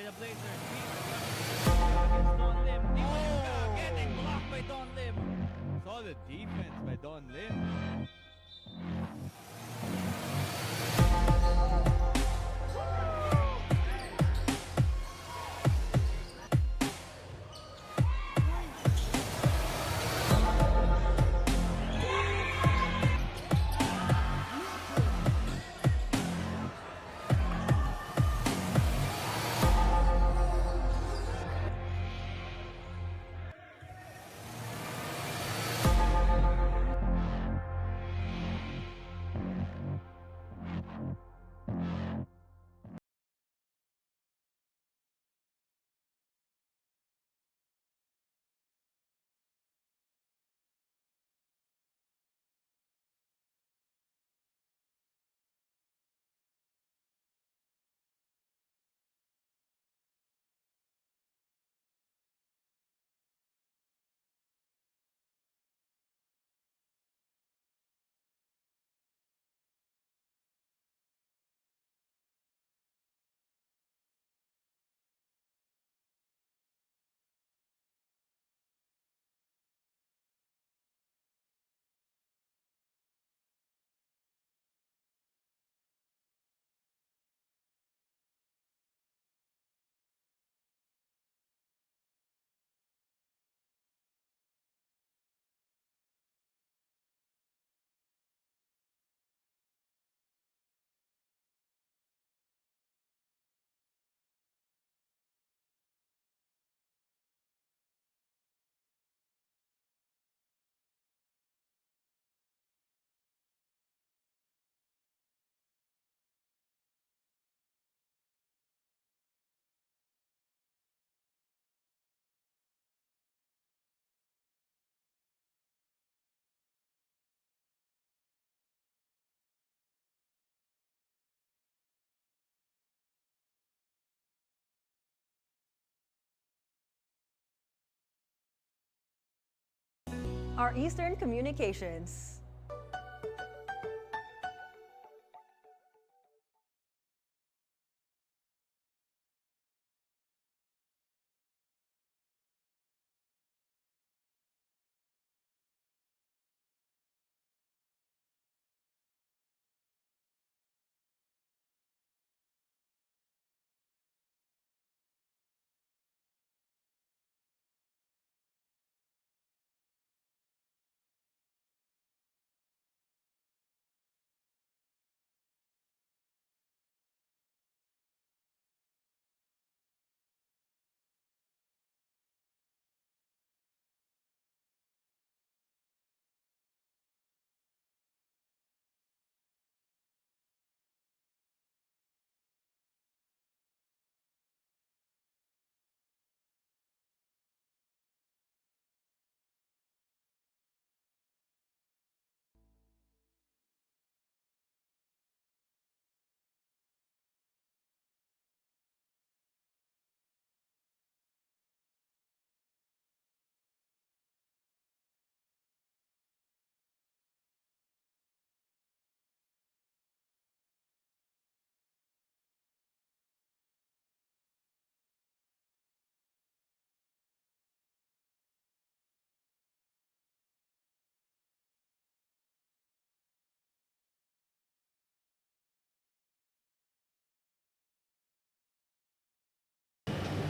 the Blazers. Against Don Lim. Getting blocked by Don Lim. Solid defense by Don Lim. Our Eastern Communications.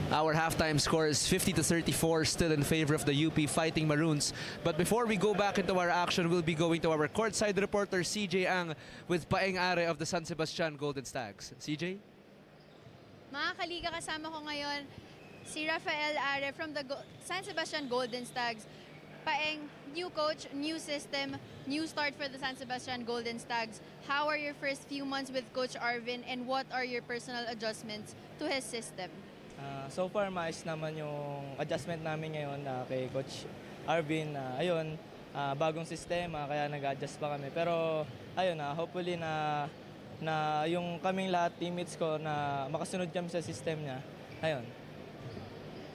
Our halftime score is 50-34, still in favor of the UP Fighting Maroons. But before we go back into our action, we'll be going to our courtside reporter CJ Ang with Paeng Are of the San Sebastian Golden Stags. CJ? Mga kaliga, kasama ko ngayon si Rafael Are from the San Sebastian Golden Stags. Paeng, new coach, new system, new start for the San Sebastian Golden Stags. How are your first few months with Coach Arvin and what are your personal adjustments to his system? So far, maayos naman yung adjustment namin ngayon kay Coach Arvin. Bagong sistema, kaya nag-adjust pa kami. Pero ayun, hopefully na yung kaming lahat teammates ko na makasunod kami sa system niya. Ayun.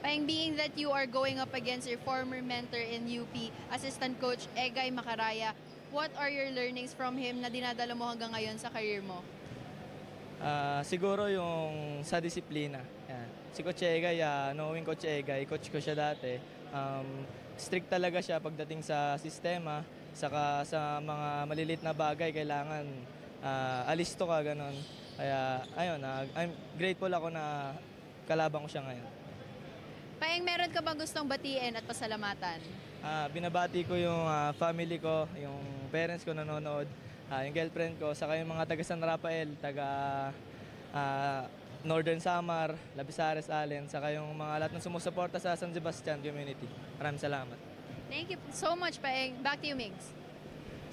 Paeng, being that you are going up against your former mentor in UP, Assistant Coach Egay Macaraya, what are your learnings from him na dinadala mo hanggang ngayon sa career mo? Siguro yung sa disiplina. Yan. Si Coach Egay, knowing Coach Egay, coach ko siya dati. Strict talaga siya pagdating sa sistema, saka sa mga malilit na bagay kailangan alisto ka, ganun. Kaya ayun, I'm grateful ako na kalaban ko siya ngayon. Paeng, meron ka bang gustong batiin at pasalamatan? Binabati ko yung family ko, yung parents ko nanonood, yung girlfriend ko, saka yung mga taga San Rafael, taga Northern Samar, Labisares, Allen, saka yung mga lahat ng sumusuporta sa San Sebastian community. Maraming salamat. Thank you so much, Paeng. Back to you, Migs.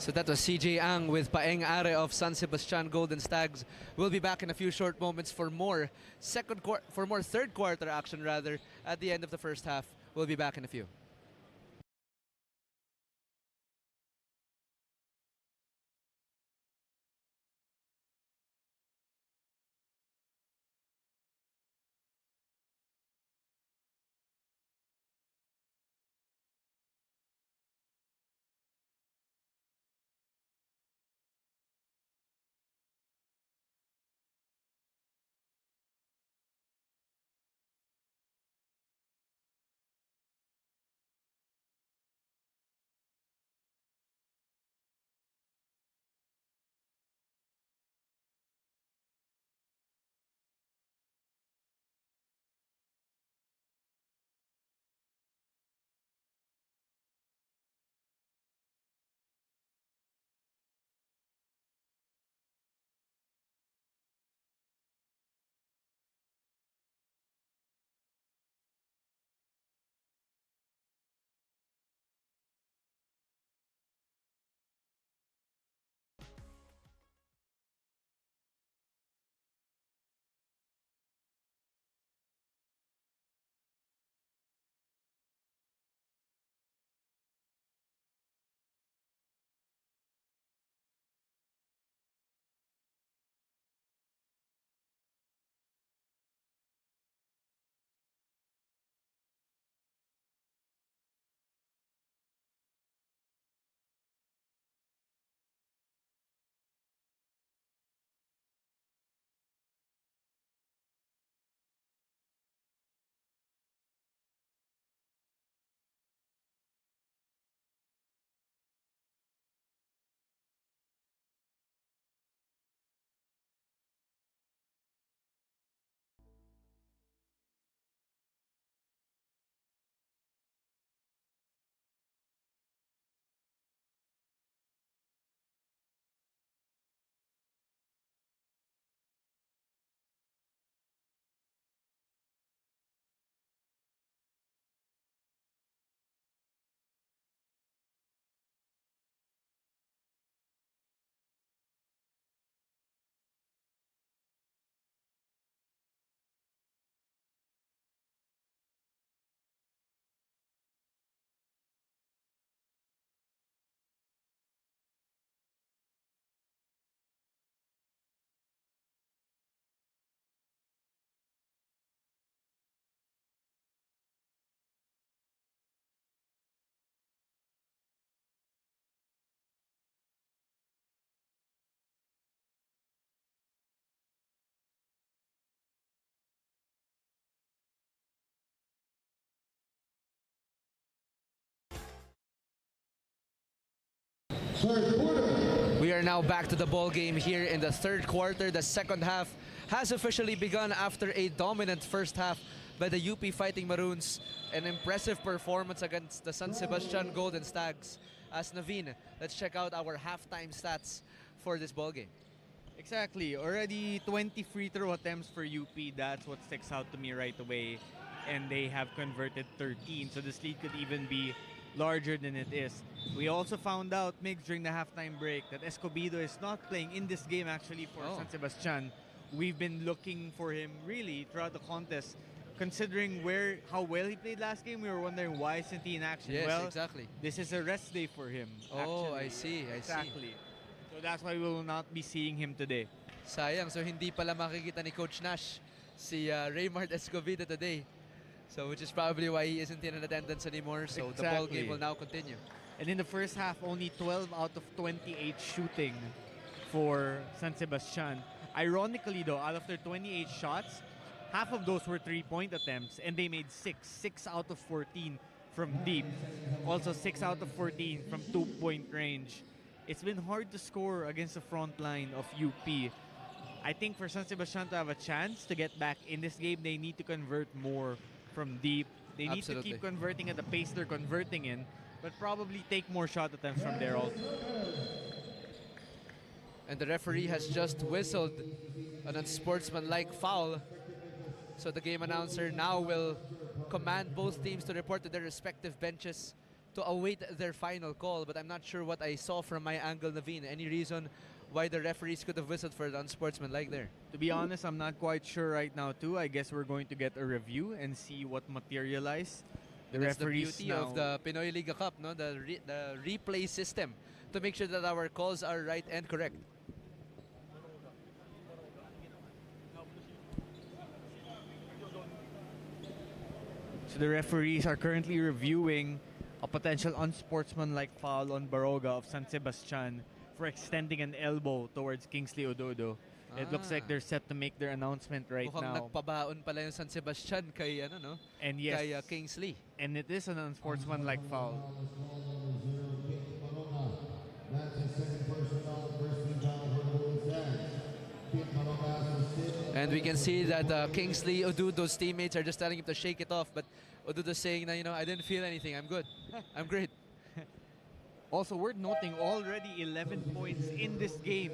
So that was CJ Ang with Paeng Are of San Sebastian Golden Stags. We'll be back in a few short moments for more third quarter action rather at the end of the first half. We'll be back in a few. Third quarter. We are now back to the ball game here in the third quarter. The second half has officially begun after a dominant first half by the UP Fighting Maroons. An impressive performance against the San Sebastian Golden Stags. As Naveen, let's check out our halftime stats for this ball game. Exactly. Already 20 free throw attempts for UP. That's what sticks out to me right away. And they have converted 13. So this lead could even be larger than it is. We also found out, Migs, during the halftime break that Escobedo is not playing in this game actually for San Sebastian. We've been looking for him really throughout the contest. Considering how well he played last game, we were wondering why isn't he in action. Yes, well, exactly. This is a rest day for him. Oh, actually. I see. Exactly. So that's why we will not be seeing him today. Sayang, so hindi pala makikita ni Coach Nash si Raymart Escobedo today. So which is probably why he isn't in attendance anymore. So the ball game will now continue. And in the first half, only 12 out of 28 shooting for San Sebastian. Ironically though, out of their 28 shots, half of those were 3-point attempts, and they made 6 out of 14 from deep. Also 6 out of 14 from 2-point range. It's been hard to score against the front line of UP. I think for San Sebastian to have a chance to get back in this game, they need to convert more from deep. They need to keep converting at the pace they're converting in, but probably take more shot attempts from there also. And the referee has just whistled an unsportsmanlike foul. So the game announcer now will command both teams to report to their respective benches to await their final call. But I'm not sure what I saw from my angle, Naveen. Any reason why the referees could have whistled for the unsportsmanlike there? To be honest, I'm not quite sure right now too. I guess we're going to get a review and see what materialized. That's the beauty of the PINOYLIGA Cup, no? The replay system to make sure that our calls are right and correct. So the referees are currently reviewing a potential unsportsmanlike foul on Baroga of San Sebastian for extending an elbow towards Kingsley Ododo. It looks like they're set to make their announcement right Mukhang now. nagpabaon pala yung San Sebastian kay, ano, no? And yes, Kay Kingsley. and it is an unsportsmanlike foul. And we can see that Kingsley Odudo's teammates are just telling him to shake it off, but Odudo's saying that, I didn't feel anything. I'm good. I'm great. Also, worth noting, already 11 points in this game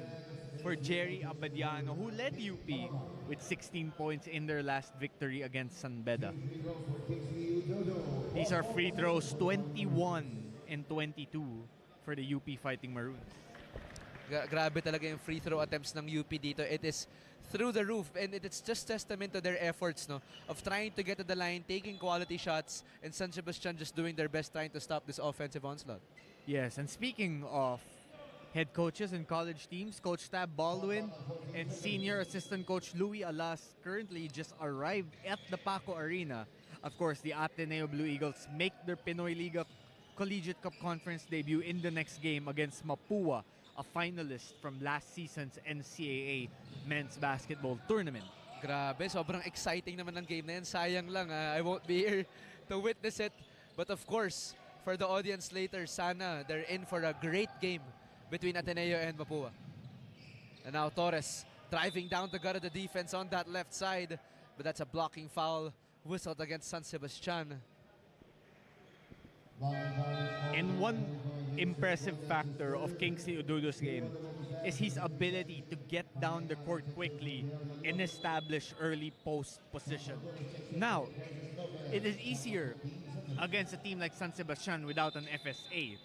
for Jerry Abadiano, who led UP with 16 points in their last victory against San Beda. These are free throws, 21 and 22 for the UP Fighting Maroons. Grabe talaga yung free throw attempts ng UP dito. It is through the roof, and it's just testament to their efforts, no, of trying to get to the line, taking quality shots, and San Sebastian just doing their best trying to stop this offensive onslaught. Yes, and speaking of head coaches and college teams, Coach Tab Baldwin and senior assistant coach Louis Alas currently just arrived at the PACO Arena. Of course, the Ateneo Blue Eagles make their PINOYLIGA Collegiate Cup Conference debut in the next game against Mapua, a finalist from last season's NCAA men's basketball tournament. Grabe, sobrang exciting naman ng game na yan. Sayang lang, I won't be here to witness it. But of course, for the audience later, sana they're in for a great game between Ateneo and Mapua. And now Torres driving down the gut of the defense on that left side. But that's a blocking foul whistled against San Sebastian. And one impressive factor of Kingsley Odudo's game is his ability to get down the court quickly and establish early post position. Now, it is easier against a team like San Sebastian without an FSA.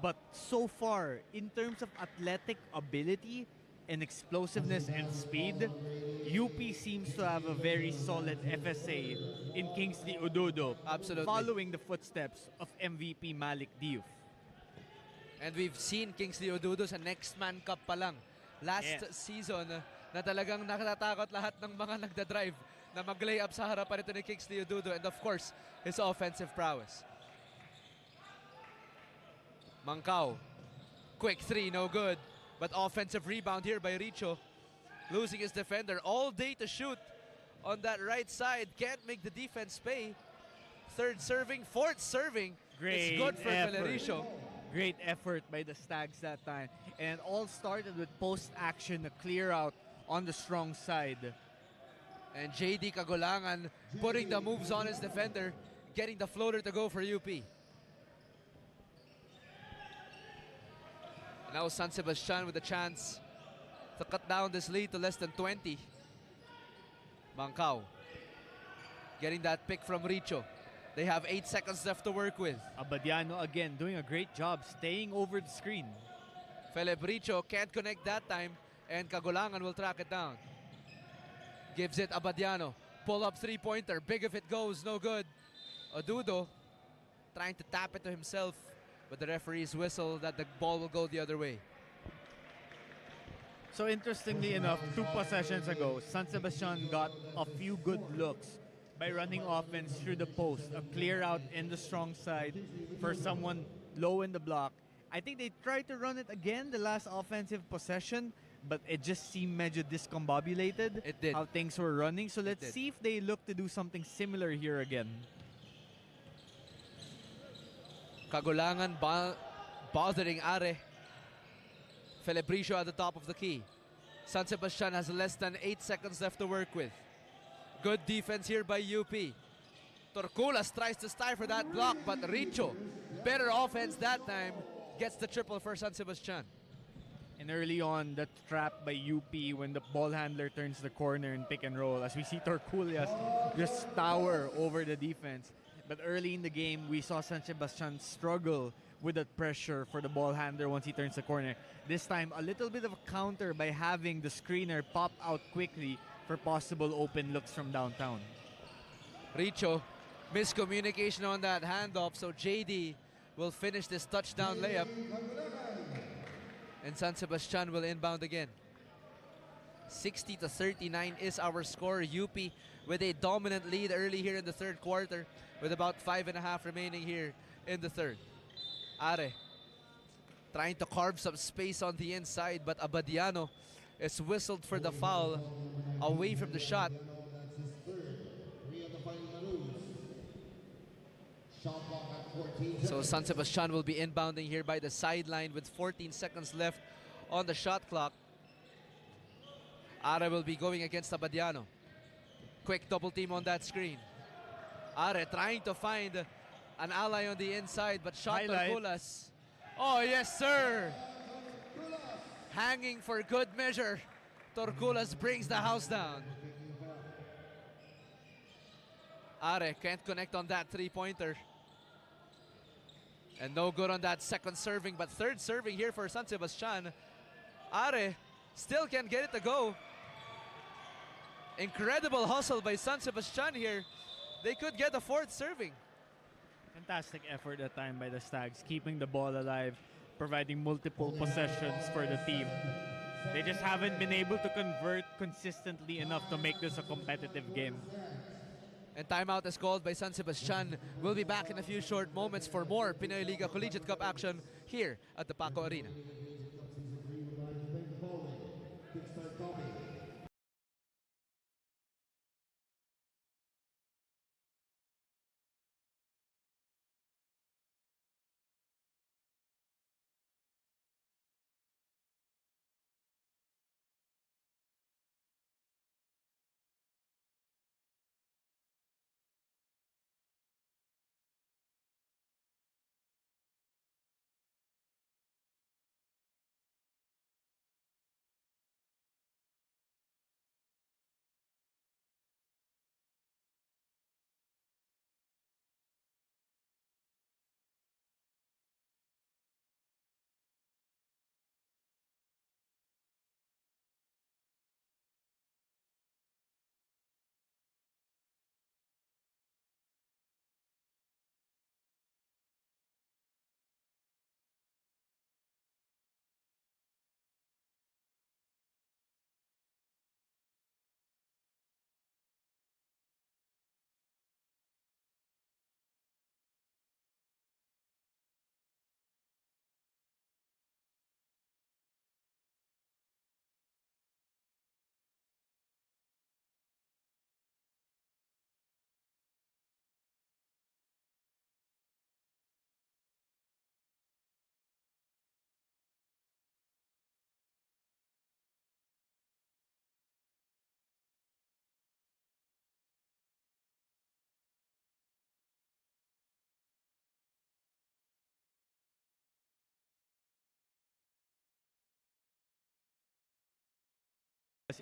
But so far, in terms of athletic ability and explosiveness and speed, UP seems to have a very solid FSA in Kingsley Odudo. Absolutely. Following the footsteps of MVP Malik Diouf. And we've seen Kingsley Odudo sa Next Man Cup pa lang last season na talagang nakatatakot lahat ng mga nagdadrive na mag-layup sa harapan ito ni Kingsley Odudo, and of course, his offensive prowess. Mancao, quick three, no good. But offensive rebound here by Richo. Losing his defender all day to shoot on that right side. Can't make the defense pay. Third serving, fourth serving. It's good for Valericio. Great effort by the Stags that time. And it all started with post-action, a clear out on the strong side. And JD Cagolangan putting the moves on his defender, getting the floater to go for UP. Now San Sebastian with a chance to cut down this lead to less than 20. Mancao getting that pick from Richo. They have 8 seconds left to work with. Abadiano again doing a great job staying over the screen. Philip Richo can't connect that time, and Cagolangan will track it down. Gives it Abadiano. Pull up three-pointer. Big if it goes, no good. Odudo trying to tap it to himself, but the referee's whistle that the ball will go the other way. So interestingly enough, 2 possessions ago, San Sebastian got a few good looks by running offense through the post. A clear out in the strong side for someone low in the block. I think they tried to run it again the last offensive possession, but it just seemed medyo discombobulated. It did. How things were running. So let's did. see if they look to do something similar here again. Kagulangan bothering Are. Felebricio at the top of the key. San Sebastian has less than 8 seconds left to work with. Good defense here by UP. Torculas tries to stifle that block, but Richo, better offense that time, gets the triple for San Sebastian. And early on, the trap by UP when the ball handler turns the corner and pick and roll, as we see Torculas just tower over the defense. But early in the game, we saw San Sebastian struggle with that pressure for the ball handler once he turns the corner. This time, a little bit of a counter by having the screener pop out quickly for possible open looks from downtown. Richo, miscommunication on that handoff, so JD will finish this touchdown layup. And San Sebastian will inbound again. 60-39 is our score. UP with a dominant lead early here in the third quarter with about 5.5 remaining here in the third. Are trying to carve some space on the inside, but Abadiano is whistled for the foul away from the shot. So San Sebastian will be inbounding here by the sideline with 14 seconds left on the shot clock. Are will be going against Abadiano. Quick double team on that screen. Are trying to find an ally on the inside, but shot Torculas. Oh, yes, sir. Hanging for good measure. Torculas brings the house down. Are can't connect on that three-pointer. And no good on that second serving, but third serving here for San Sebastian. Are still can get it to go. Incredible hustle by San Sebastian here. They could get a fourth serving. Fantastic effort that time by the Stags, keeping the ball alive, providing multiple possessions for the team. They just haven't been able to convert consistently enough to make this a competitive game. And timeout is called by San Sebastian. We'll be back in a few short moments for more Pinoy Liga Collegiate Cup action here at the PACO Arena.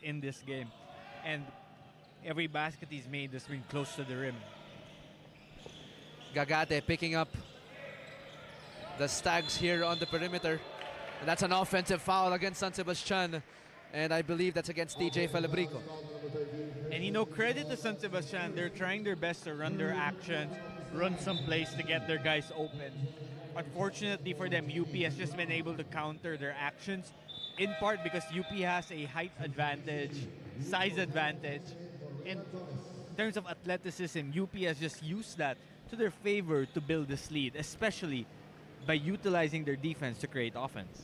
In this game, and every basket he's made has been close to the rim. Gagate picking up the Stags here on the perimeter. And that's an offensive foul against San Sebastian. And I believe that's against DJ Felebrico. And you know, credit to San Sebastian, they're trying their best to run their actions, run some plays to get their guys open. Unfortunately for them, UP has just been able to counter their actions, in part because UP has a height advantage, size advantage. In terms of athleticism, UP has just used that to their favor to build this lead, especially by utilizing their defense to create offense.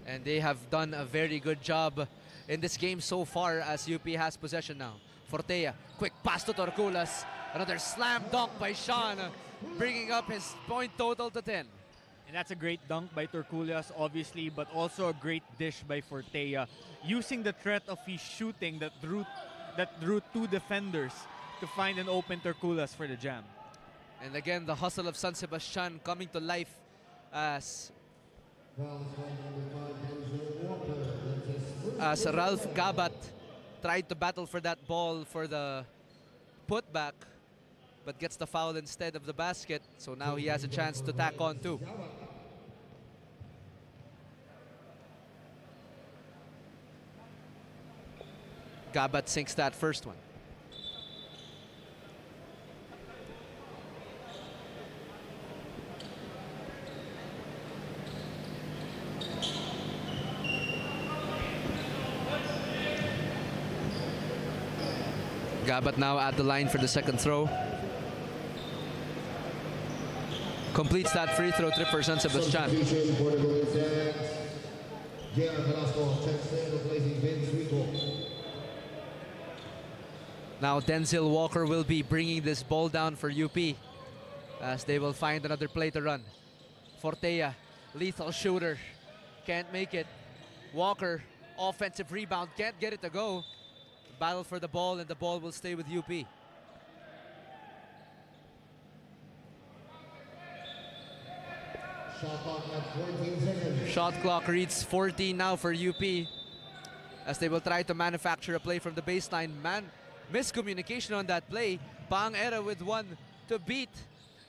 And they have done a very good job in this game so far as UP has possession now. Fortea, quick pass to Torculas. Another slam dunk by Sean, bringing up his point total to 10. And that's a great dunk by Torculas, obviously, but also a great dish by Fortea, using the threat of his shooting that drew two defenders to find an open Torculas for the jam. And again, the hustle of San Sebastian coming to life as Ralph Gabat tried to battle for that ball for the putback, but gets the foul instead of the basket. So now he has a chance to tack on too. Gabat sinks that first one. Gabat now at the line for the second throw. Completes that free throw trip for San Sebastian. Substitution for the Golden Stags. J.R. Velasco checks in, replacing Vince Rico. Now Denzel Walker will be bringing this ball down for UP as they will find another play to run. Fortea, lethal shooter, can't make it. Walker, offensive rebound, can't get it to go. Battle for the ball, and the ball will stay with UP. Shot clock at 14 seconds. Shot clock reads 14 now for UP as they will try to manufacture a play from the baseline. Miscommunication on that play. Pang Era with one to beat.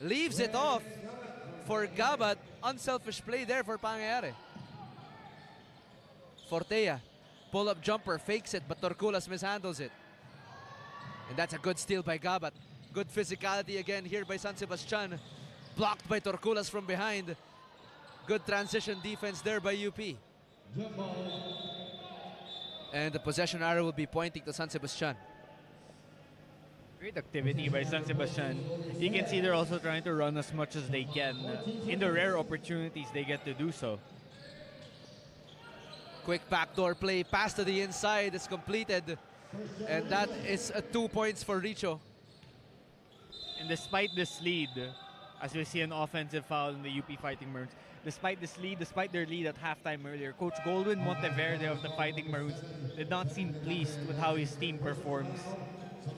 Leaves it off for Gabat. Unselfish play there for Pang Era. Fortea, pull-up jumper, fakes it, but Torculas mishandles it. And that's a good steal by Gabat. Good physicality again here by San Sebastian. Blocked by Torculas from behind. Good transition defense there by UP. And the possession arrow will be pointing to San Sebastian. Great activity by San Sebastian. You can see they're also trying to run as much as they can in the rare opportunities they get to do so. Quick backdoor play, pass to the inside is completed. And that is 2 points for Richo. And despite this lead, as we see an offensive foul in the UP Fighting Maroons, despite their lead at halftime earlier, Coach Goldwyn Monteverde of the Fighting Maroons did not seem pleased with how his team performs.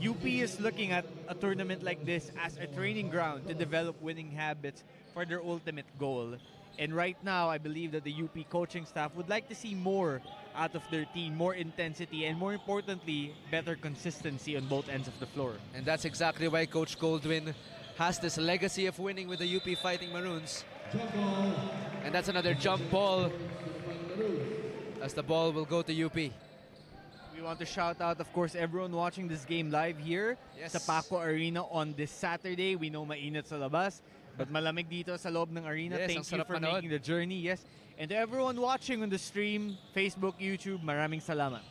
UP is looking at a tournament like this as a training ground to develop winning habits for their ultimate goal. And right now, I believe that the UP coaching staff would like to see more out of their team, more intensity, and more importantly, better consistency on both ends of the floor. And that's exactly why Coach Goldwyn has this legacy of winning with the UP Fighting Maroons. And that's another jump ball as the ball will go to UP. We want to shout out, of course, everyone watching this game live here sa PACO Arena on this Saturday. We know mainit sa labas, but malamig dito sa loob ng arena. Yes, Thank you for making the journey. Yes. And to everyone watching on the stream, Facebook, YouTube, maraming salamat.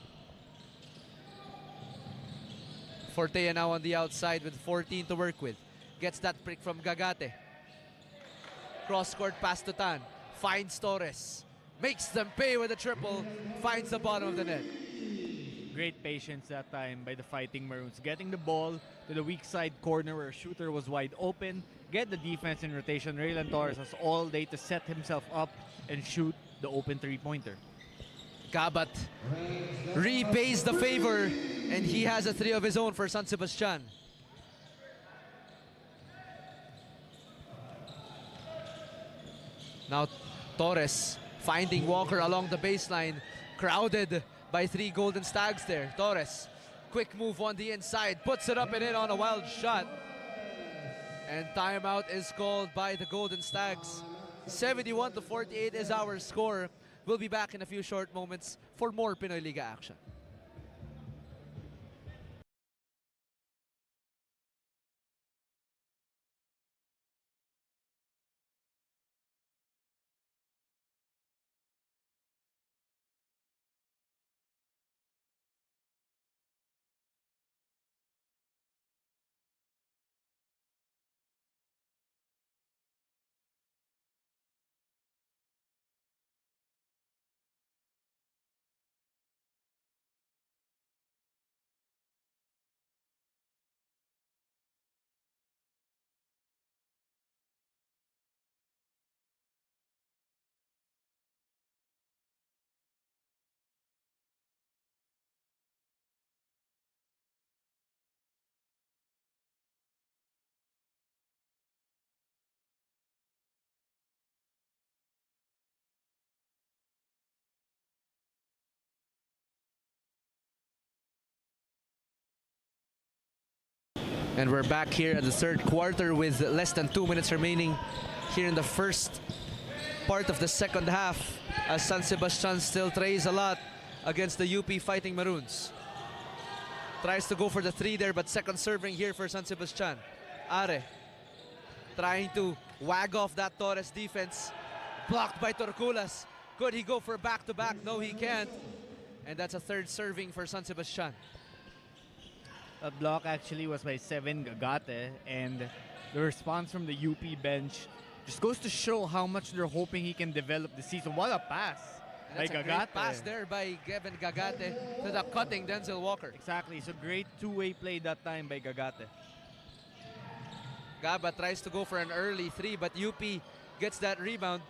Fortea now on the outside with 14 to work with. Gets that prick from Gagate. Cross-court pass to Tan. Finds Torres. Makes them pay with a triple. Finds the bottom of the net. Great patience that time by the Fighting Maroons. Getting the ball to the weak side corner where a shooter was wide open. Get the defense in rotation. Raylan Torres has all day to set himself up and shoot the open three-pointer. Gabat repays the favor, and he has a three of his own for San Sebastian. Now Torres finding Walker along the baseline, crowded by three Golden Stags there. Torres, quick move on the inside, puts it up and in on a wild shot. And timeout is called by the Golden Stags. 71-48 is our score. We'll be back in a few short moments for more Pinoy Liga action. And we're back here at the third quarter with less than 2 minutes remaining here in the first part of the second half, as San Sebastian still trays a lot against the UP Fighting Maroons. Tries to go for the three there, but second serving here for San Sebastian. Are trying to wag off that Torres defense. Blocked by Torculas. Could he go for back-to-back? No, he can't. And that's a third serving for San Sebastian. That block actually was by Seven Gagate, and the response from the UP bench just goes to show how much they're hoping he can develop this season. What a pass by That's a great pass there by Kevin Gagate to the cutting Denzel Walker. Exactly, so great two-way play that time by Gagate. Gaba tries to go for an early three, but UP gets that rebound.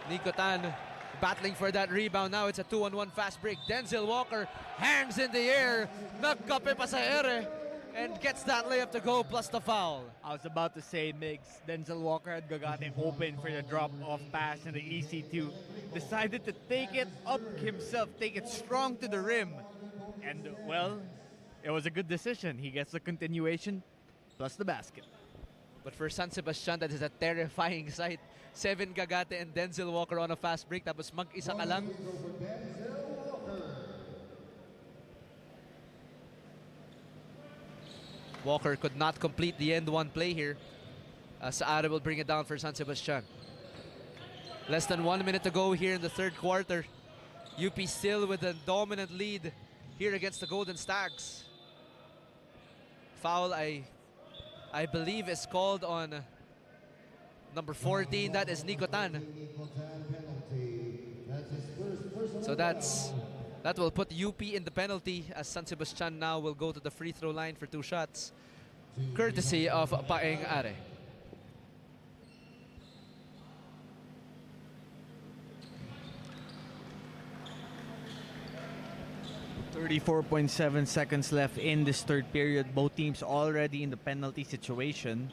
Nico Tan battling for that rebound. Now it's a 2-on-1 fast break. Denzel Walker, hands in the air, nagkape pa sa ere, and gets that layup to go plus the foul. I was about to say, Migs, Denzel Walker had Gagate open for the drop-off pass in the EC2. Decided to take it up himself, take it strong to the rim. And, well, it was a good decision. He gets the continuation plus the basket. But for San Sebastian, that is a terrifying sight. Seven Gagate and Denzel Walker on a fast break, tapos mag-isa ka lang. Walker could not complete the end one play here. Saara will bring it down for San Sebastian. Less than 1 minute to go here in the third quarter. UP still with a dominant lead here against the Golden Stags. Foul, I believe, is called on number 14. That is Nico Tan. So that will put UP in the penalty, as San Sebastian now will go to the free throw line for 2 shots, courtesy of Paeng Are. .7 seconds left in this third period. Both teams already in the penalty situation.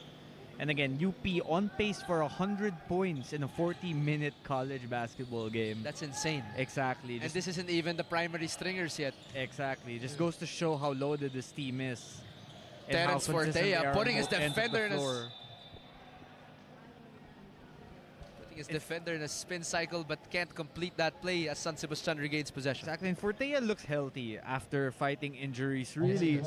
And again, UP on pace for 100 points in a 40-minute college basketball game. That's insane. Exactly. And this isn't even the primary stringers yet. Exactly. Just goes to show how loaded this team is. and how Terence consistent they Fortea are putting on his both ends of defender the in his floor. defender in a spin cycle, but can't complete that play as San Sebastian regains possession. Exactly, and Fortea looks healthy after fighting injuries really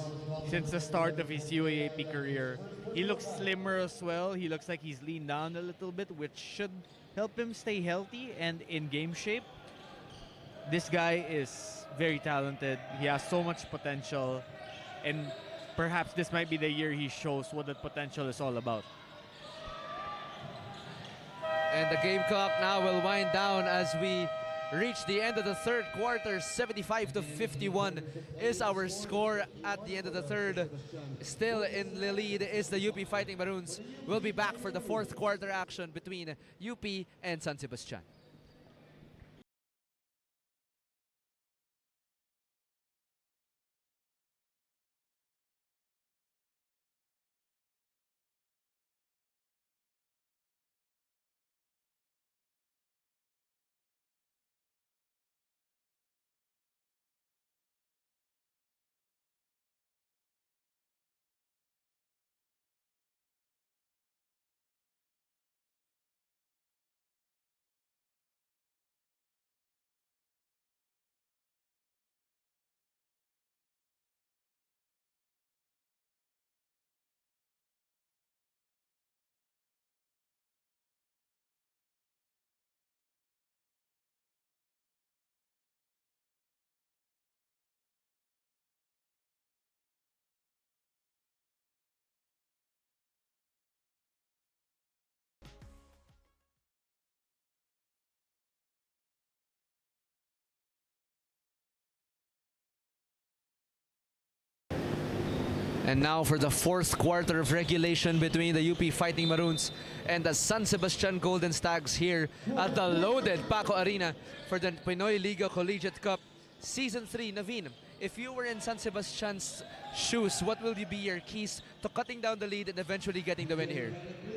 since the start of his UAAP career. He looks slimmer as well. He looks like he's leaned down a little bit, which should help him stay healthy and in game shape. This guy is very talented. He has so much potential, and perhaps this might be the year he shows what that potential is all about. And the game clock now will wind down as we reach the end of the third quarter. 75-51 is our score at the end of the third. Still in the lead is the UP Fighting Maroons. We'll be back for the fourth quarter action between UP and San Sebastian. And now for the fourth quarter of regulation between the UP Fighting Maroons and the San Sebastian Golden Stags here at the loaded PACO Arena for the PINOYLIGA Collegiate Cup Season 3. Naveen, if you were in San Sebastian's shoes, what will be your keys to cutting down the lead and eventually getting the win here?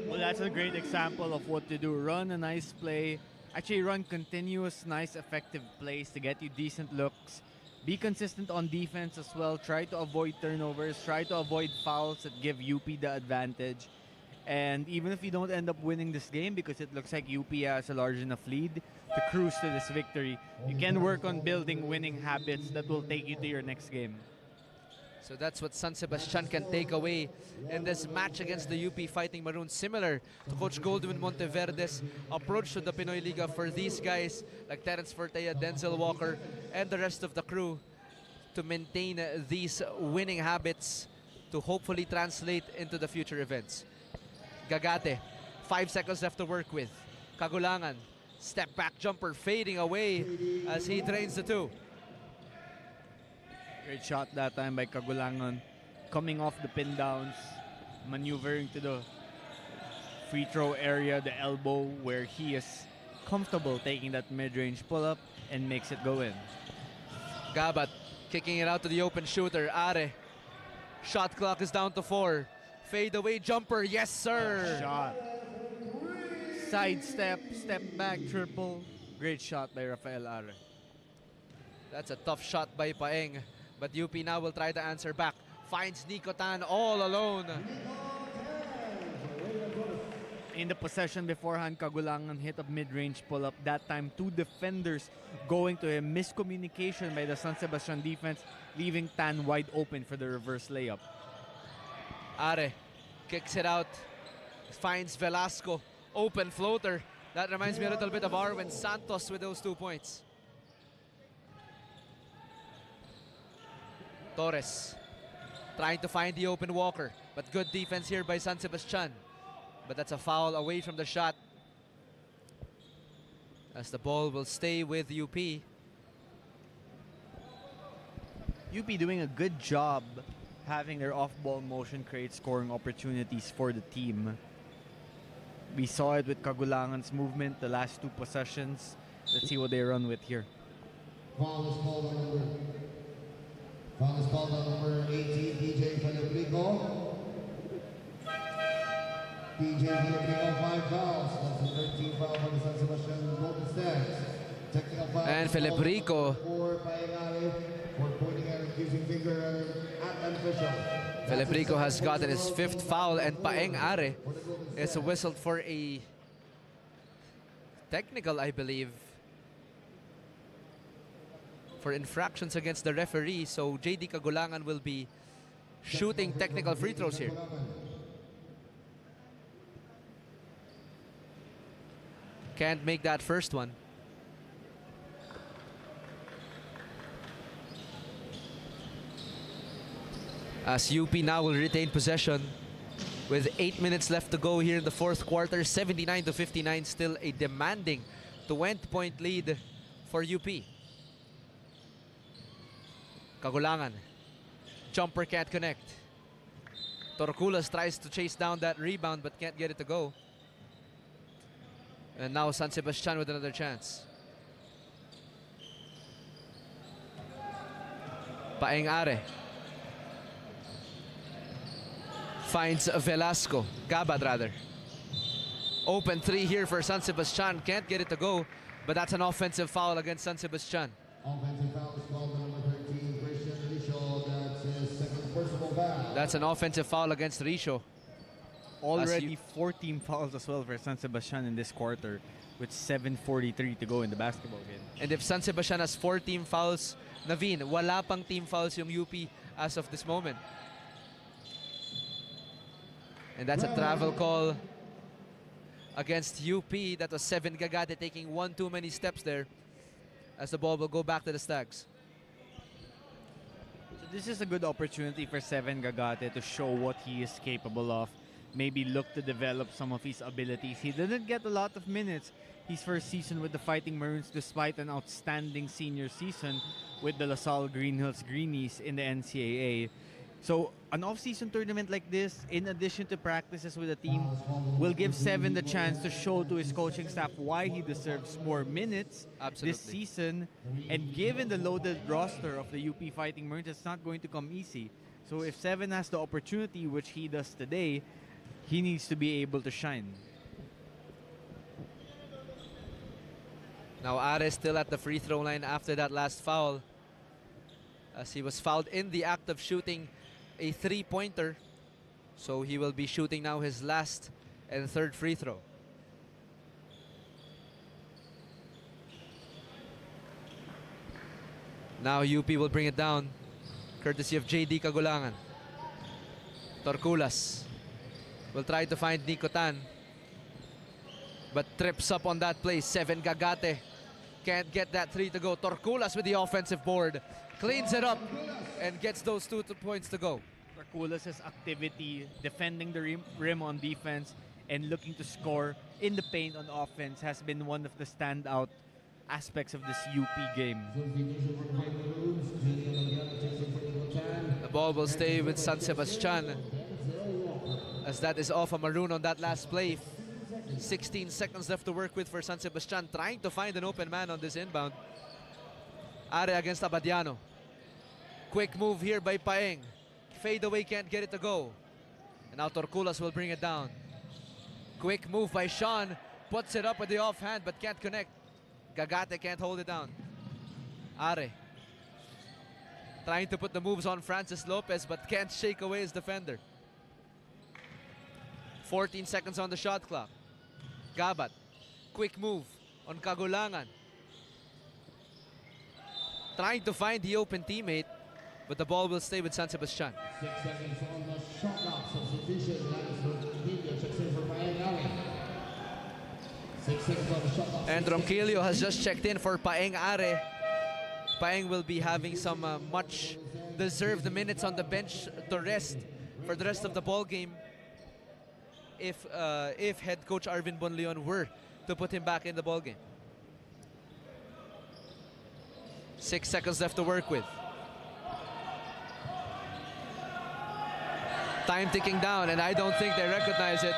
Well, that's a great example of what to do. Run a nice play. Actually run continuous, nice, effective plays to get you decent looks. Be consistent on defense as well. Try to avoid turnovers. Try to avoid fouls that give UP the advantage. And even if you don't end up winning this game, because it looks like UP has a large enough lead to cruise to this victory, you can work on building winning habits that will take you to your next game. So that's what San Sebastian can take away in this match against the UP Fighting Maroons. Similar to Coach Goldwyn Monteverde's approach to the Pinoy Liga for these guys like Terence Fortea, Denzel Walker, and the rest of the crew to maintain these winning habits to hopefully translate into the future events. Gagate, 5 seconds left to work with. Kagulangan, step back jumper fading away as he drains the two. Great shot that time by Kagulangan. Coming off the pin downs, maneuvering to the free throw area, the elbow, where he is comfortable taking that mid-range pull-up and makes it go in. Gabat kicking it out to the open shooter, Are. Shot clock is down to 4. Fade away jumper, yes sir! Shot. Side step, step back, triple. Great shot by Rafael Are. That's a tough shot by Paeng. But UP now will try to answer back. Finds Nico Tan all alone. In the possession beforehand, Kagulangan hit a mid-range pull-up. That time, 2 defenders going to a miscommunication by the San Sebastian defense, leaving Tan wide open for the reverse layup. Are kicks it out. Finds Velasco. Open floater. That reminds me a little bit of Arwen Santos with those 2 points. Torres trying to find the open Walker, but good defense here by San Sebastian. But that's a foul away from the shot, as the ball will stay with UP. UP doing a good job having their off-ball motion create scoring opportunities for the team. We saw it with Kagulangan's movement the last 2 possessions. Let's see what they run with here. Foul is called on number 18, DJ Filipico. DJ Filipico, 5 fouls. That's a 13 foul for the San Sebastian Golden Stags. Technical foul. And Filipico. For Paingari for pointing at accusing finger at an official. Filipico has gotten his 5th foul, and Paeng Are is whistled for a technical, I believe, for infractions against the referee. So JD Kagulangan will be shooting technical free throws here. Can't make that first one. As UP now will retain possession with 8 minutes left to go here in the 4th quarter. 79-59, still a demanding 20-point lead for UP. Kagulangan. Jumper can't connect. Torculas tries to chase down that rebound but can't get it to go. And now San Sebastian with another chance. Paeng Are. Finds Velasco. Gabat rather. Open 3 here for San Sebastian. Can't get it to go, but that's an offensive foul against San Sebastian. Offensive foul is called on number 13, Christian Richo. That's his second personal foul. That's an offensive foul against Richo. Already 14 fouls as well for San Sebastian in this quarter, with 7:43 to go in the basketball game. And if San Sebastian has 4 team fouls, Naveen, wala pang team fouls yung UP as of this moment. And that's a travel call against UP. That was 7 Gagate taking 1 too many steps there, as the ball will go back to the Stags. So this is a good opportunity for 7 Gagate to show what he is capable of. Maybe look to develop some of his abilities. He didn't get a lot of minutes his first season with the Fighting Maroons, despite an outstanding senior season with the LaSalle Green Hills Greenies in the NCAA. So an off-season tournament like this, in addition to practices with the team, will give 7 the chance to show to his coaching staff why he deserves more minutes this season. And given the loaded roster of the UP Fighting Maroons, it's not going to come easy. So if 7 has the opportunity, which he does today, he needs to be able to shine. Now Ares still at the free throw line after that last foul. as he was fouled in the act of shooting a three-pointer. So he will be shooting now his last and third free throw. Now UP will bring it down, courtesy of JD Cagulangan. Torculas will try to find Nico Tan, but trips up on that play. Seven Gagate can't get that three to go. Torculas with the offensive board, cleans it up and gets those 2 points to go. Torculas' activity, defending the rim on defense and looking to score in the paint on offense has been one of the standout aspects of this UP game. The ball will stay with San Sebastian, as that is off a maroon on that last play. 16 seconds left to work with for San Sebastian, trying to find an open man on this inbound. Are against Abadiano. Quick move here by Paeng. Fade away, can't get it to go. And now Torculas will bring it down. Quick move by Sean, puts it up with the offhand but can't connect. Gagate can't hold it down. Are trying to put the moves on Francis Lopez but can't shake away his defender. 14 seconds on the shot clock. Gabat, quick move on Cagulangan. Trying to find the open teammate, but the ball will stay with San Sebastian. 6 seconds on the shot clock. Substitution. That is for Ronquillo. Checks in for Paeng. 6 seconds on the shot clock. And Ronquillo has just checked in for Paeng Are. Paeng will be having some much deserved minutes on the bench to rest for the rest of the ball game, if head coach Arvin Bonleon were to put him back in the ball game. 6 seconds left to work with. Time ticking down, and I don't think they recognize it.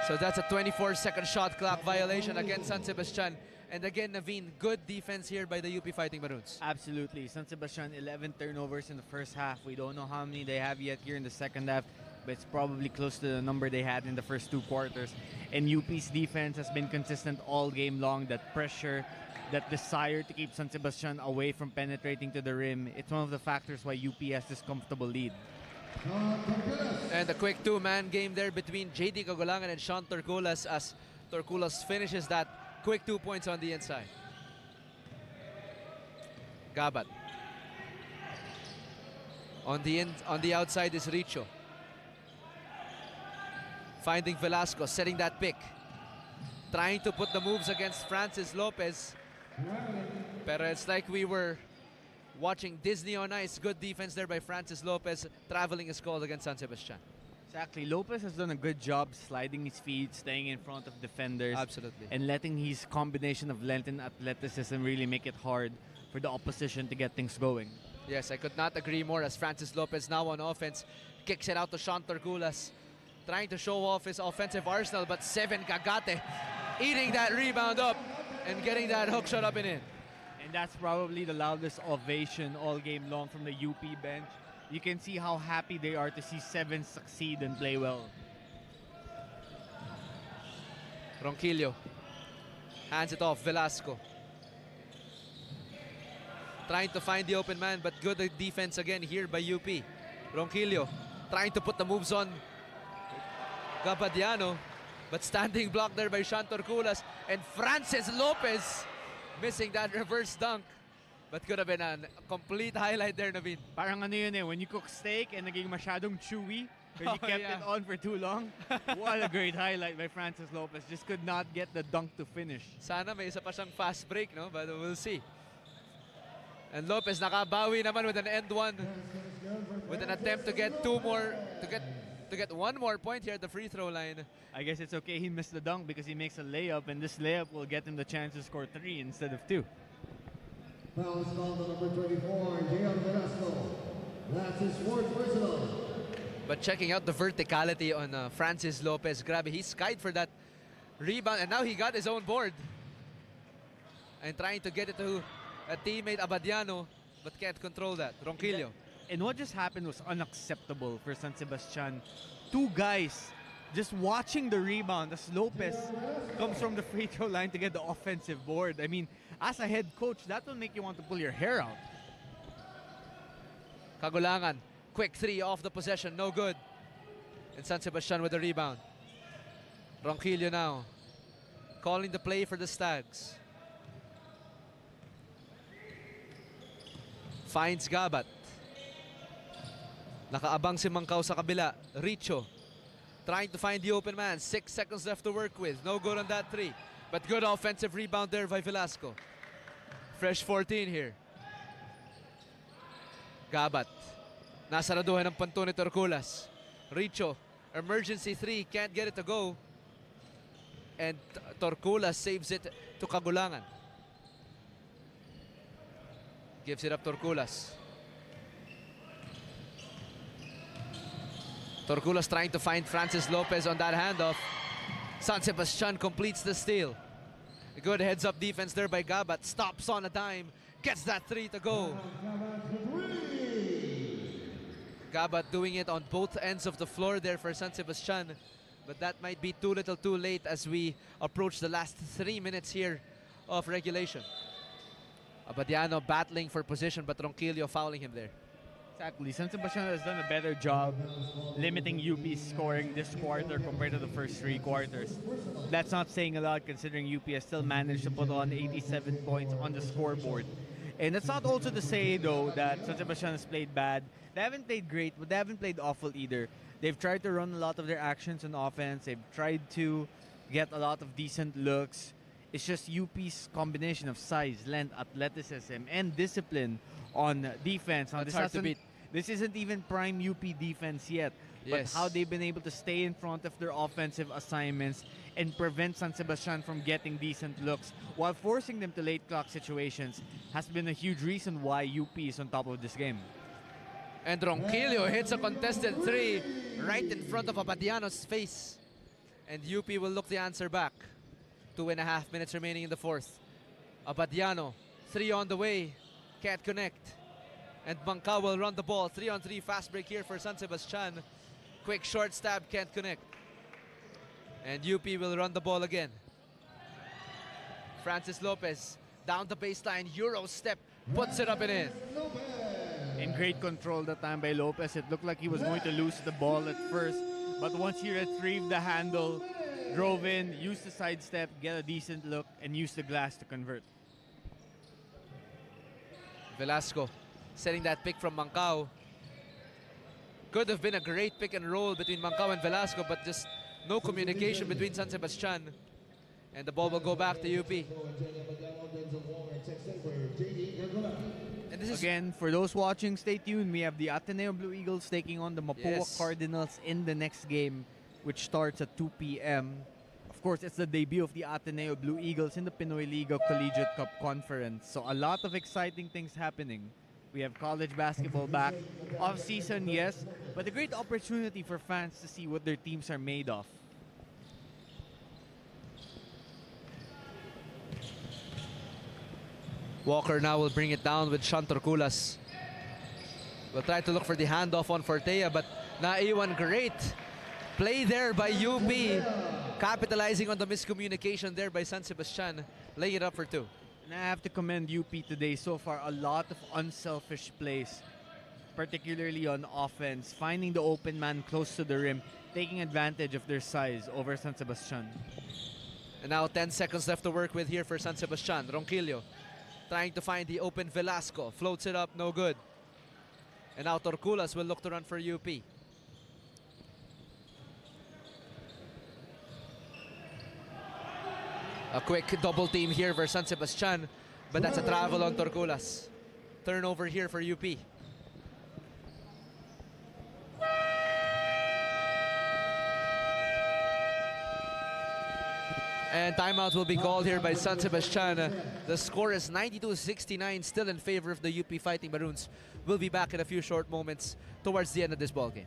So that's a 24-second shot clock violation against San Sebastian. And again, Naveen, good defense here by the UP Fighting Maroons. Absolutely. San Sebastian, 11 turnovers in the first half. We don't know how many they have yet here in the second half, but it's probably close to the number they had in the first 2 quarters. And UP's defense has been consistent all game long. That pressure, that desire to keep San Sebastian away from penetrating to the rim, it's one of the factors why UP has this comfortable lead. And a quick 2-man game there between JD Cagulangan and Sean Torculas, as Torculas finishes that quick 2 points on the inside. Gabat. On the outside is Richo. Finding Velasco, setting that pick. Trying to put the moves against Francis Lopez. Pero it's like we were watching Disney on Ice. Good defense there by Francis Lopez. Traveling is called against San Sebastian. Exactly. Lopez has done a good job sliding his feet, staying in front of defenders. Absolutely. And letting his combination of length and athleticism really make it hard for the opposition to get things going. Yes, I could not agree more, as Francis Lopez now on offense kicks it out to Sean Torculas, trying to show off his offensive arsenal, but Seven Gagate eating that rebound up and getting that hook shot up and in. And that's probably the loudest ovation all game long from the UP bench. You can see how happy they are to see Seven succeed and play well. Ronquillo hands it off. Velasco trying to find the open man, but good defense again here by UP. Ronquillo trying to put the moves on Gabadiano, but standing block there by Sean Torculas, and Francis Lopez missing that reverse dunk. But could have been a complete highlight there, Naveen. Parang ano yun eh, when you cook steak and naging masyadong chewy, because you kept it on for too long. What a great highlight by Francis Lopez. Just could not get the dunk to finish. Sana may isa pa siyang fast break, no? But we'll see. And Lopez nakabawi naman with an end one, with an attempt to get to get one more point here at the free throw line. I guess it's okay he missed the dunk because he makes a layup, and this layup will get him the chance to score 3 instead of 2. Foul is called on number 24, J.R. Velasco. That's his 4th personal. But checking out the verticality on Francis Lopez, grabe, he skied for that rebound, and now he got his own board. And trying to get it to a teammate, Abadiano, but can't control that. Ronquillo. And what just happened was unacceptable for San Sebastian. 2 guys just watching the rebound as Lopez comes from the free throw line to get the offensive board. I mean, as a head coach, that will make you want to pull your hair out. Kagulangan, quick three off the possession, no good. And San Sebastian with the rebound. Ronquillo now calling the play for the Stags. Finds Gabat. Nakaabang si Mangkaw sa kabila. Richo trying to find the open man. 6 seconds left to work with. No good on that three. But good offensive rebound there by Velasco. Fresh 14 here. Gabat. Nasaraduhan ng panto ni Torculas. Richo. Emergency three. Can't get it to go. And Torculas saves it to Kagulangan. Gives it up Torculas. Torculas trying to find Francis Lopez on that handoff. San Sebastian completes the steal. A good heads-up defense there by Gabat. Stops on a dime. Gets that three to go. Gabat doing it on both ends of the floor there for San Sebastian. But that might be too little too late as we approach the last 3 minutes here of regulation. Abadiano battling for position, but Ronquillo fouling him there. Exactly. San Sebastian has done a better job limiting UP's scoring this quarter compared to the first 3 quarters. That's not saying a lot considering UP has still managed to put on 87 points on the scoreboard. And that's not also to say, though, that San Sebastian has played bad. They haven't played great, but they haven't played awful either. They've tried to run a lot of their actions on offense. They've tried to get a lot of decent looks. It's just UP's combination of size, length, athleticism, and discipline on defense. Now, That's hard to beat. This isn't even prime UP defense yet. Yes. But how they've been able to stay in front of their offensive assignments and prevent San Sebastian from getting decent looks while forcing them to late clock situations has been a huge reason why UP is on top of this game. And Ronquillo hits a contested three right in front of Abadiano's face. And UP will look the answer back. 2.5 minutes remaining in the fourth. Abadiano, three on the way, can't connect. And Mangkaw will run the ball. 3-on-3 fast break here for San Sebastian. Quick short stab, can't connect. And UP will run the ball again. Francis Lopez down the baseline, Euro step, puts it up and in. In great control that time by Lopez. It looked like he was going to lose the ball at first, but once he retrieved the handle, drove in, used the sidestep, get a decent look, and used the glass to convert. Velasco setting that pick from Mangkaw. Could have been a great pick and roll between Mangkaw and Velasco, but just no communication between San Sebastian. And the ball will go back to UP. And this is Again, for those watching, stay tuned. We have the Ateneo Blue Eagles taking on the Mapua Yes. Cardinals in the next game, which starts at 2 p.m. Of course, it's the debut of the Ateneo Blue Eagles in the PINOYLIGA Collegiate Cup Conference. So a lot of exciting things happening. We have college basketball back. Off-season, yes, but a great opportunity for fans to see what their teams are made of. Walker now will bring it down with Sean Torculas. Will try to look for the handoff on Fortea, but naiwan, great play there by UP. Capitalizing on the miscommunication there by San Sebastian. Laying it up for 2. And I have to commend UP today. So far, a lot of unselfish plays, particularly on offense, finding the open man close to the rim, taking advantage of their size over San Sebastian. And now 10 seconds left to work with here for San Sebastian. Ronquillo trying to find the open Velasco. Floats it up, no good. And now Torculas will look to run for UP. A quick double team here for San Sebastian, but that's a travel on Torculas. Turnover here for UP. And timeout will be called here by San Sebastian. The score is 92-69, still in favor of the UP Fighting Maroons. We'll be back in a few short moments towards the end of this ballgame.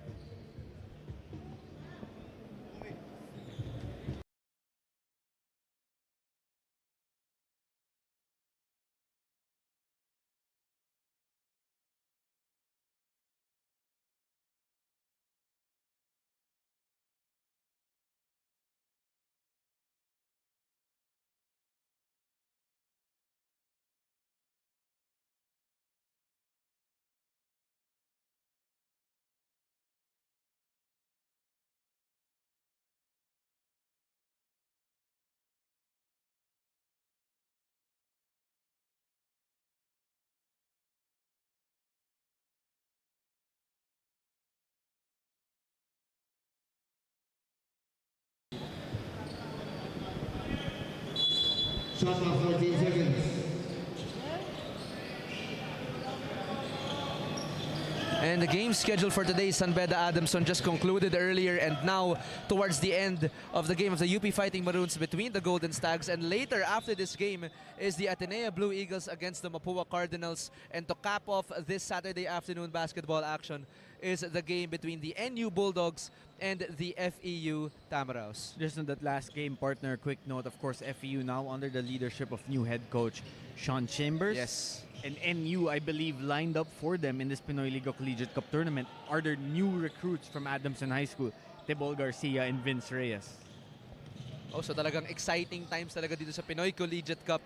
Shot clock 14 seconds. And the game schedule for today, San Beda Adamson, just concluded earlier, and now towards the end of the game of the UP Fighting Maroons between the Golden Stags, and later after this game is the Ateneo Blue Eagles against the Mapua Cardinals, and to cap off this Saturday afternoon basketball action is the game between the NU Bulldogs and the FEU Tamaraws. Just on that last game, partner, quick note, of course, FEU now under the leadership of new head coach Sean Chambers. Yes. And NU, I believe, lined up for them in this PINOYLIGA Collegiate Cup tournament are their new recruits from Adamson High School, Tebol Garcia and Vince Reyes. Oh, so talagang exciting times talaga dito sa Pinoy Collegiate Cup.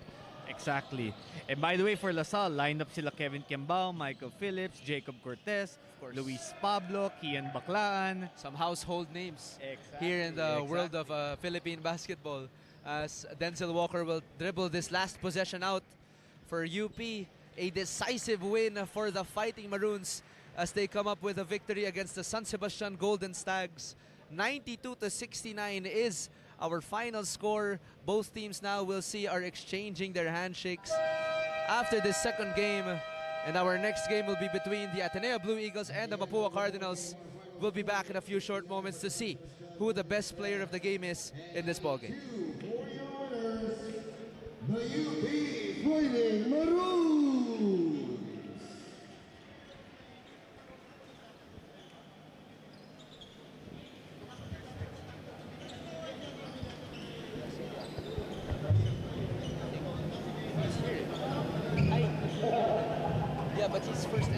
Exactly. And by the way, for LaSalle, lined up sila Kevin Kiambao, Michael Phillips, Jacob Cortez, Luis Pablo, Kian Baclaan. Some household names Exactly, here in the world of Philippine basketball, as Denzel Walker will dribble this last possession out for UP. A decisive win for the Fighting Maroons as they come up with a victory against the San Sebastian Golden Stags. 92-69 is our final score. Both teams now will see are exchanging their handshakes after this second game. And our next game will be between the Ateneo Blue Eagles and the Mapua Cardinals. We'll be back in a few short moments to see who the best player of the game is in this ballgame. The UP Fighting Maroons. Yeah, but he's first.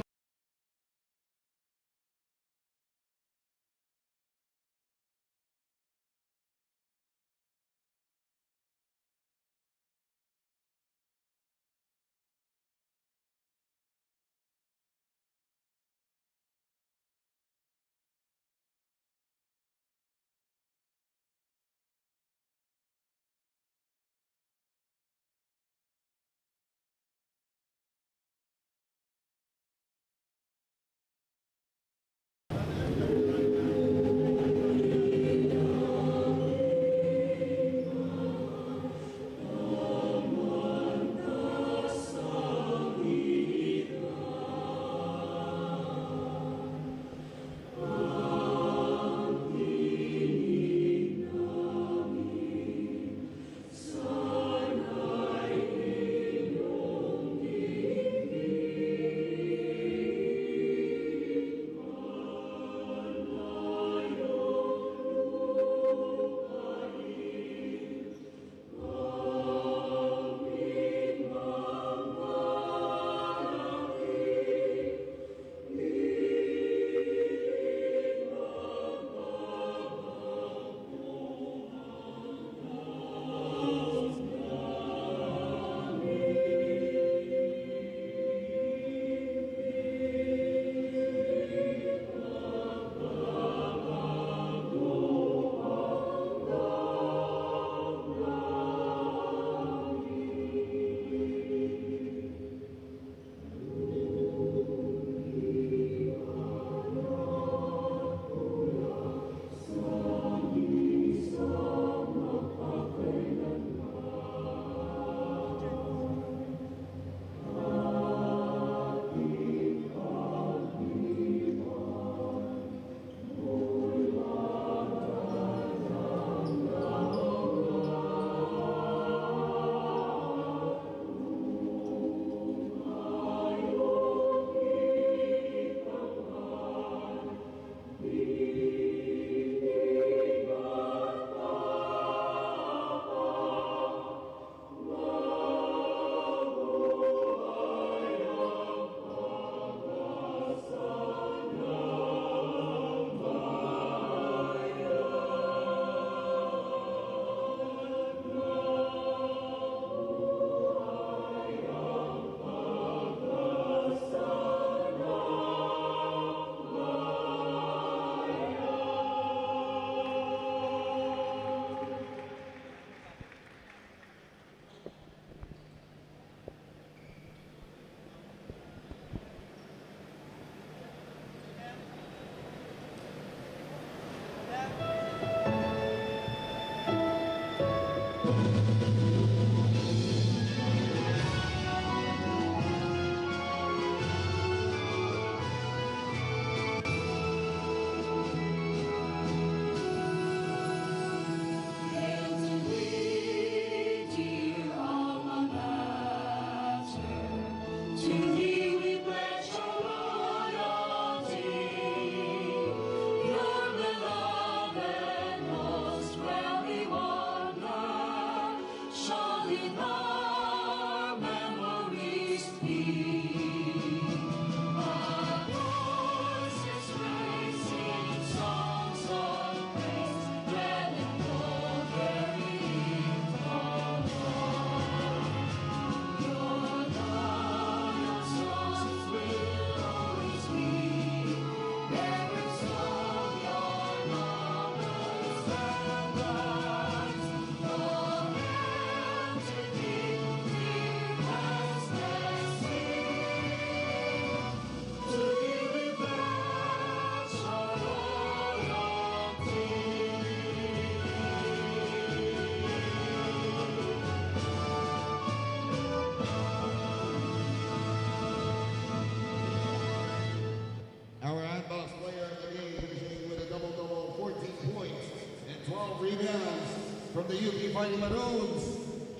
the UP Fighting Maroons,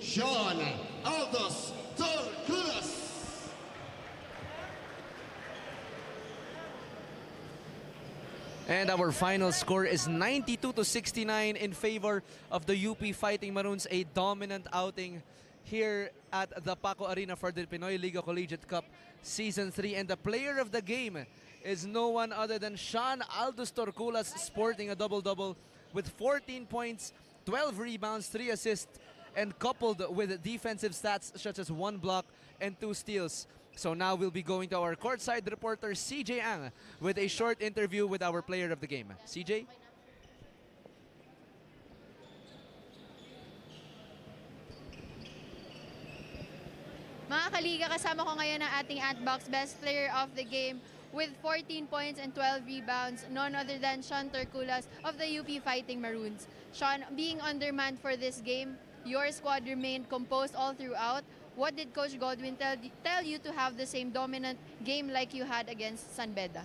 Sean Aldos Torculas. And our final score is 92-69 in favor of the UP Fighting Maroons. A dominant outing here at the PACO Arena for the PINOYLIGA Collegiate Cup Season 3. And the player of the game is no one other than Sean Aldos Torculas, sporting a double-double with 14 points, 12 rebounds, 3 assists, and coupled with defensive stats such as 1 block and 2 steals. So now we'll be going to our courtside reporter CJ Ang with a short interview with our player of the game. CJ? Mga kaliga, kasama ko ngayon ang ating Antbox best player of the game with 14 points and 12 rebounds, none other than Sean Torculas of the UP Fighting Maroons. Sean, being undermanned for this game, your squad remained composed all throughout. What did Coach Godwin tell you to have the same dominant game like you had against San Beda?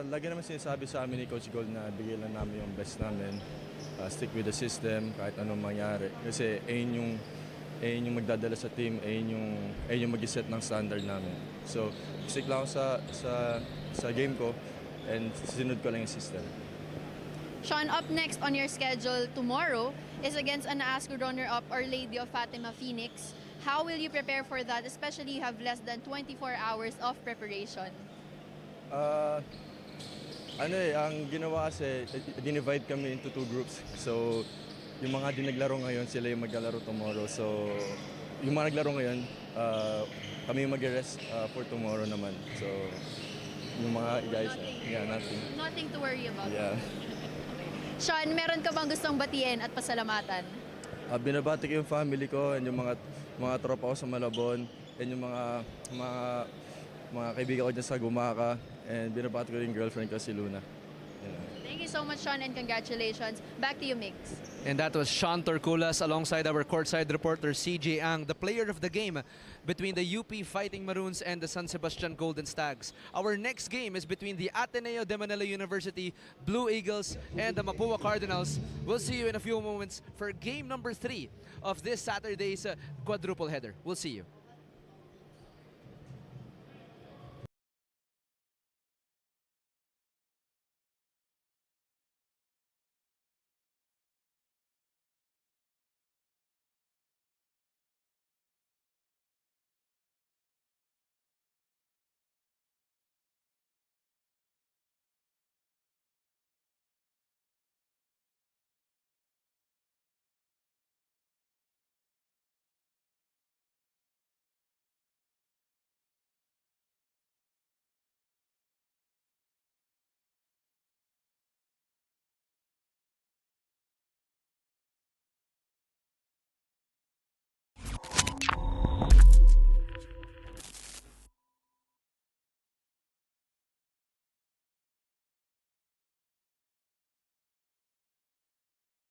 Lagi naman sinasabi sa amin ni Coach Gold na bigyan lang namin yung best namin. Stick with the system kahit anong mangyari. Kasi ayun yung magdadala sa team, ayun yung mag-set ng standard namin. So, stick lang ako sa game ko and sinunod ko lang yung system. Sean, up next on your schedule tomorrow is against an ASCO runner-up, Our Lady of Fatima Phoenix. How will you prepare for that, especially you have less than 24 hours of preparation? Ang ginawa kasi, dinivide kami into 2 groups. So, yung mga di naglaro ngayon, sila yung maglalaro tomorrow. So, yung mga naglaro ngayon, kami yung mag-rest for tomorrow naman. So, yung mga guys, nothing. Nothing to worry about. Yeah. Sean, meron ka bang gustong batiin at pasalamatan? Binabati ko yung family ko and yung mga tropa ko sa Malabon and yung mga kaibigan ko dyan sa Gumaka and binabati ko yung girlfriend ko si Luna. Thank you so much, Sean, and congratulations. Back to you, Mix. And that was Sean Torculas alongside our courtside reporter CJ Ang, the player of the game between the UP Fighting Maroons and the San Sebastian Golden Stags. Our next game is between the Ateneo de Manila University Blue Eagles and the Mapua Cardinals. We'll see you in a few moments for game number 3 of this Saturday's quadruple header. We'll see you.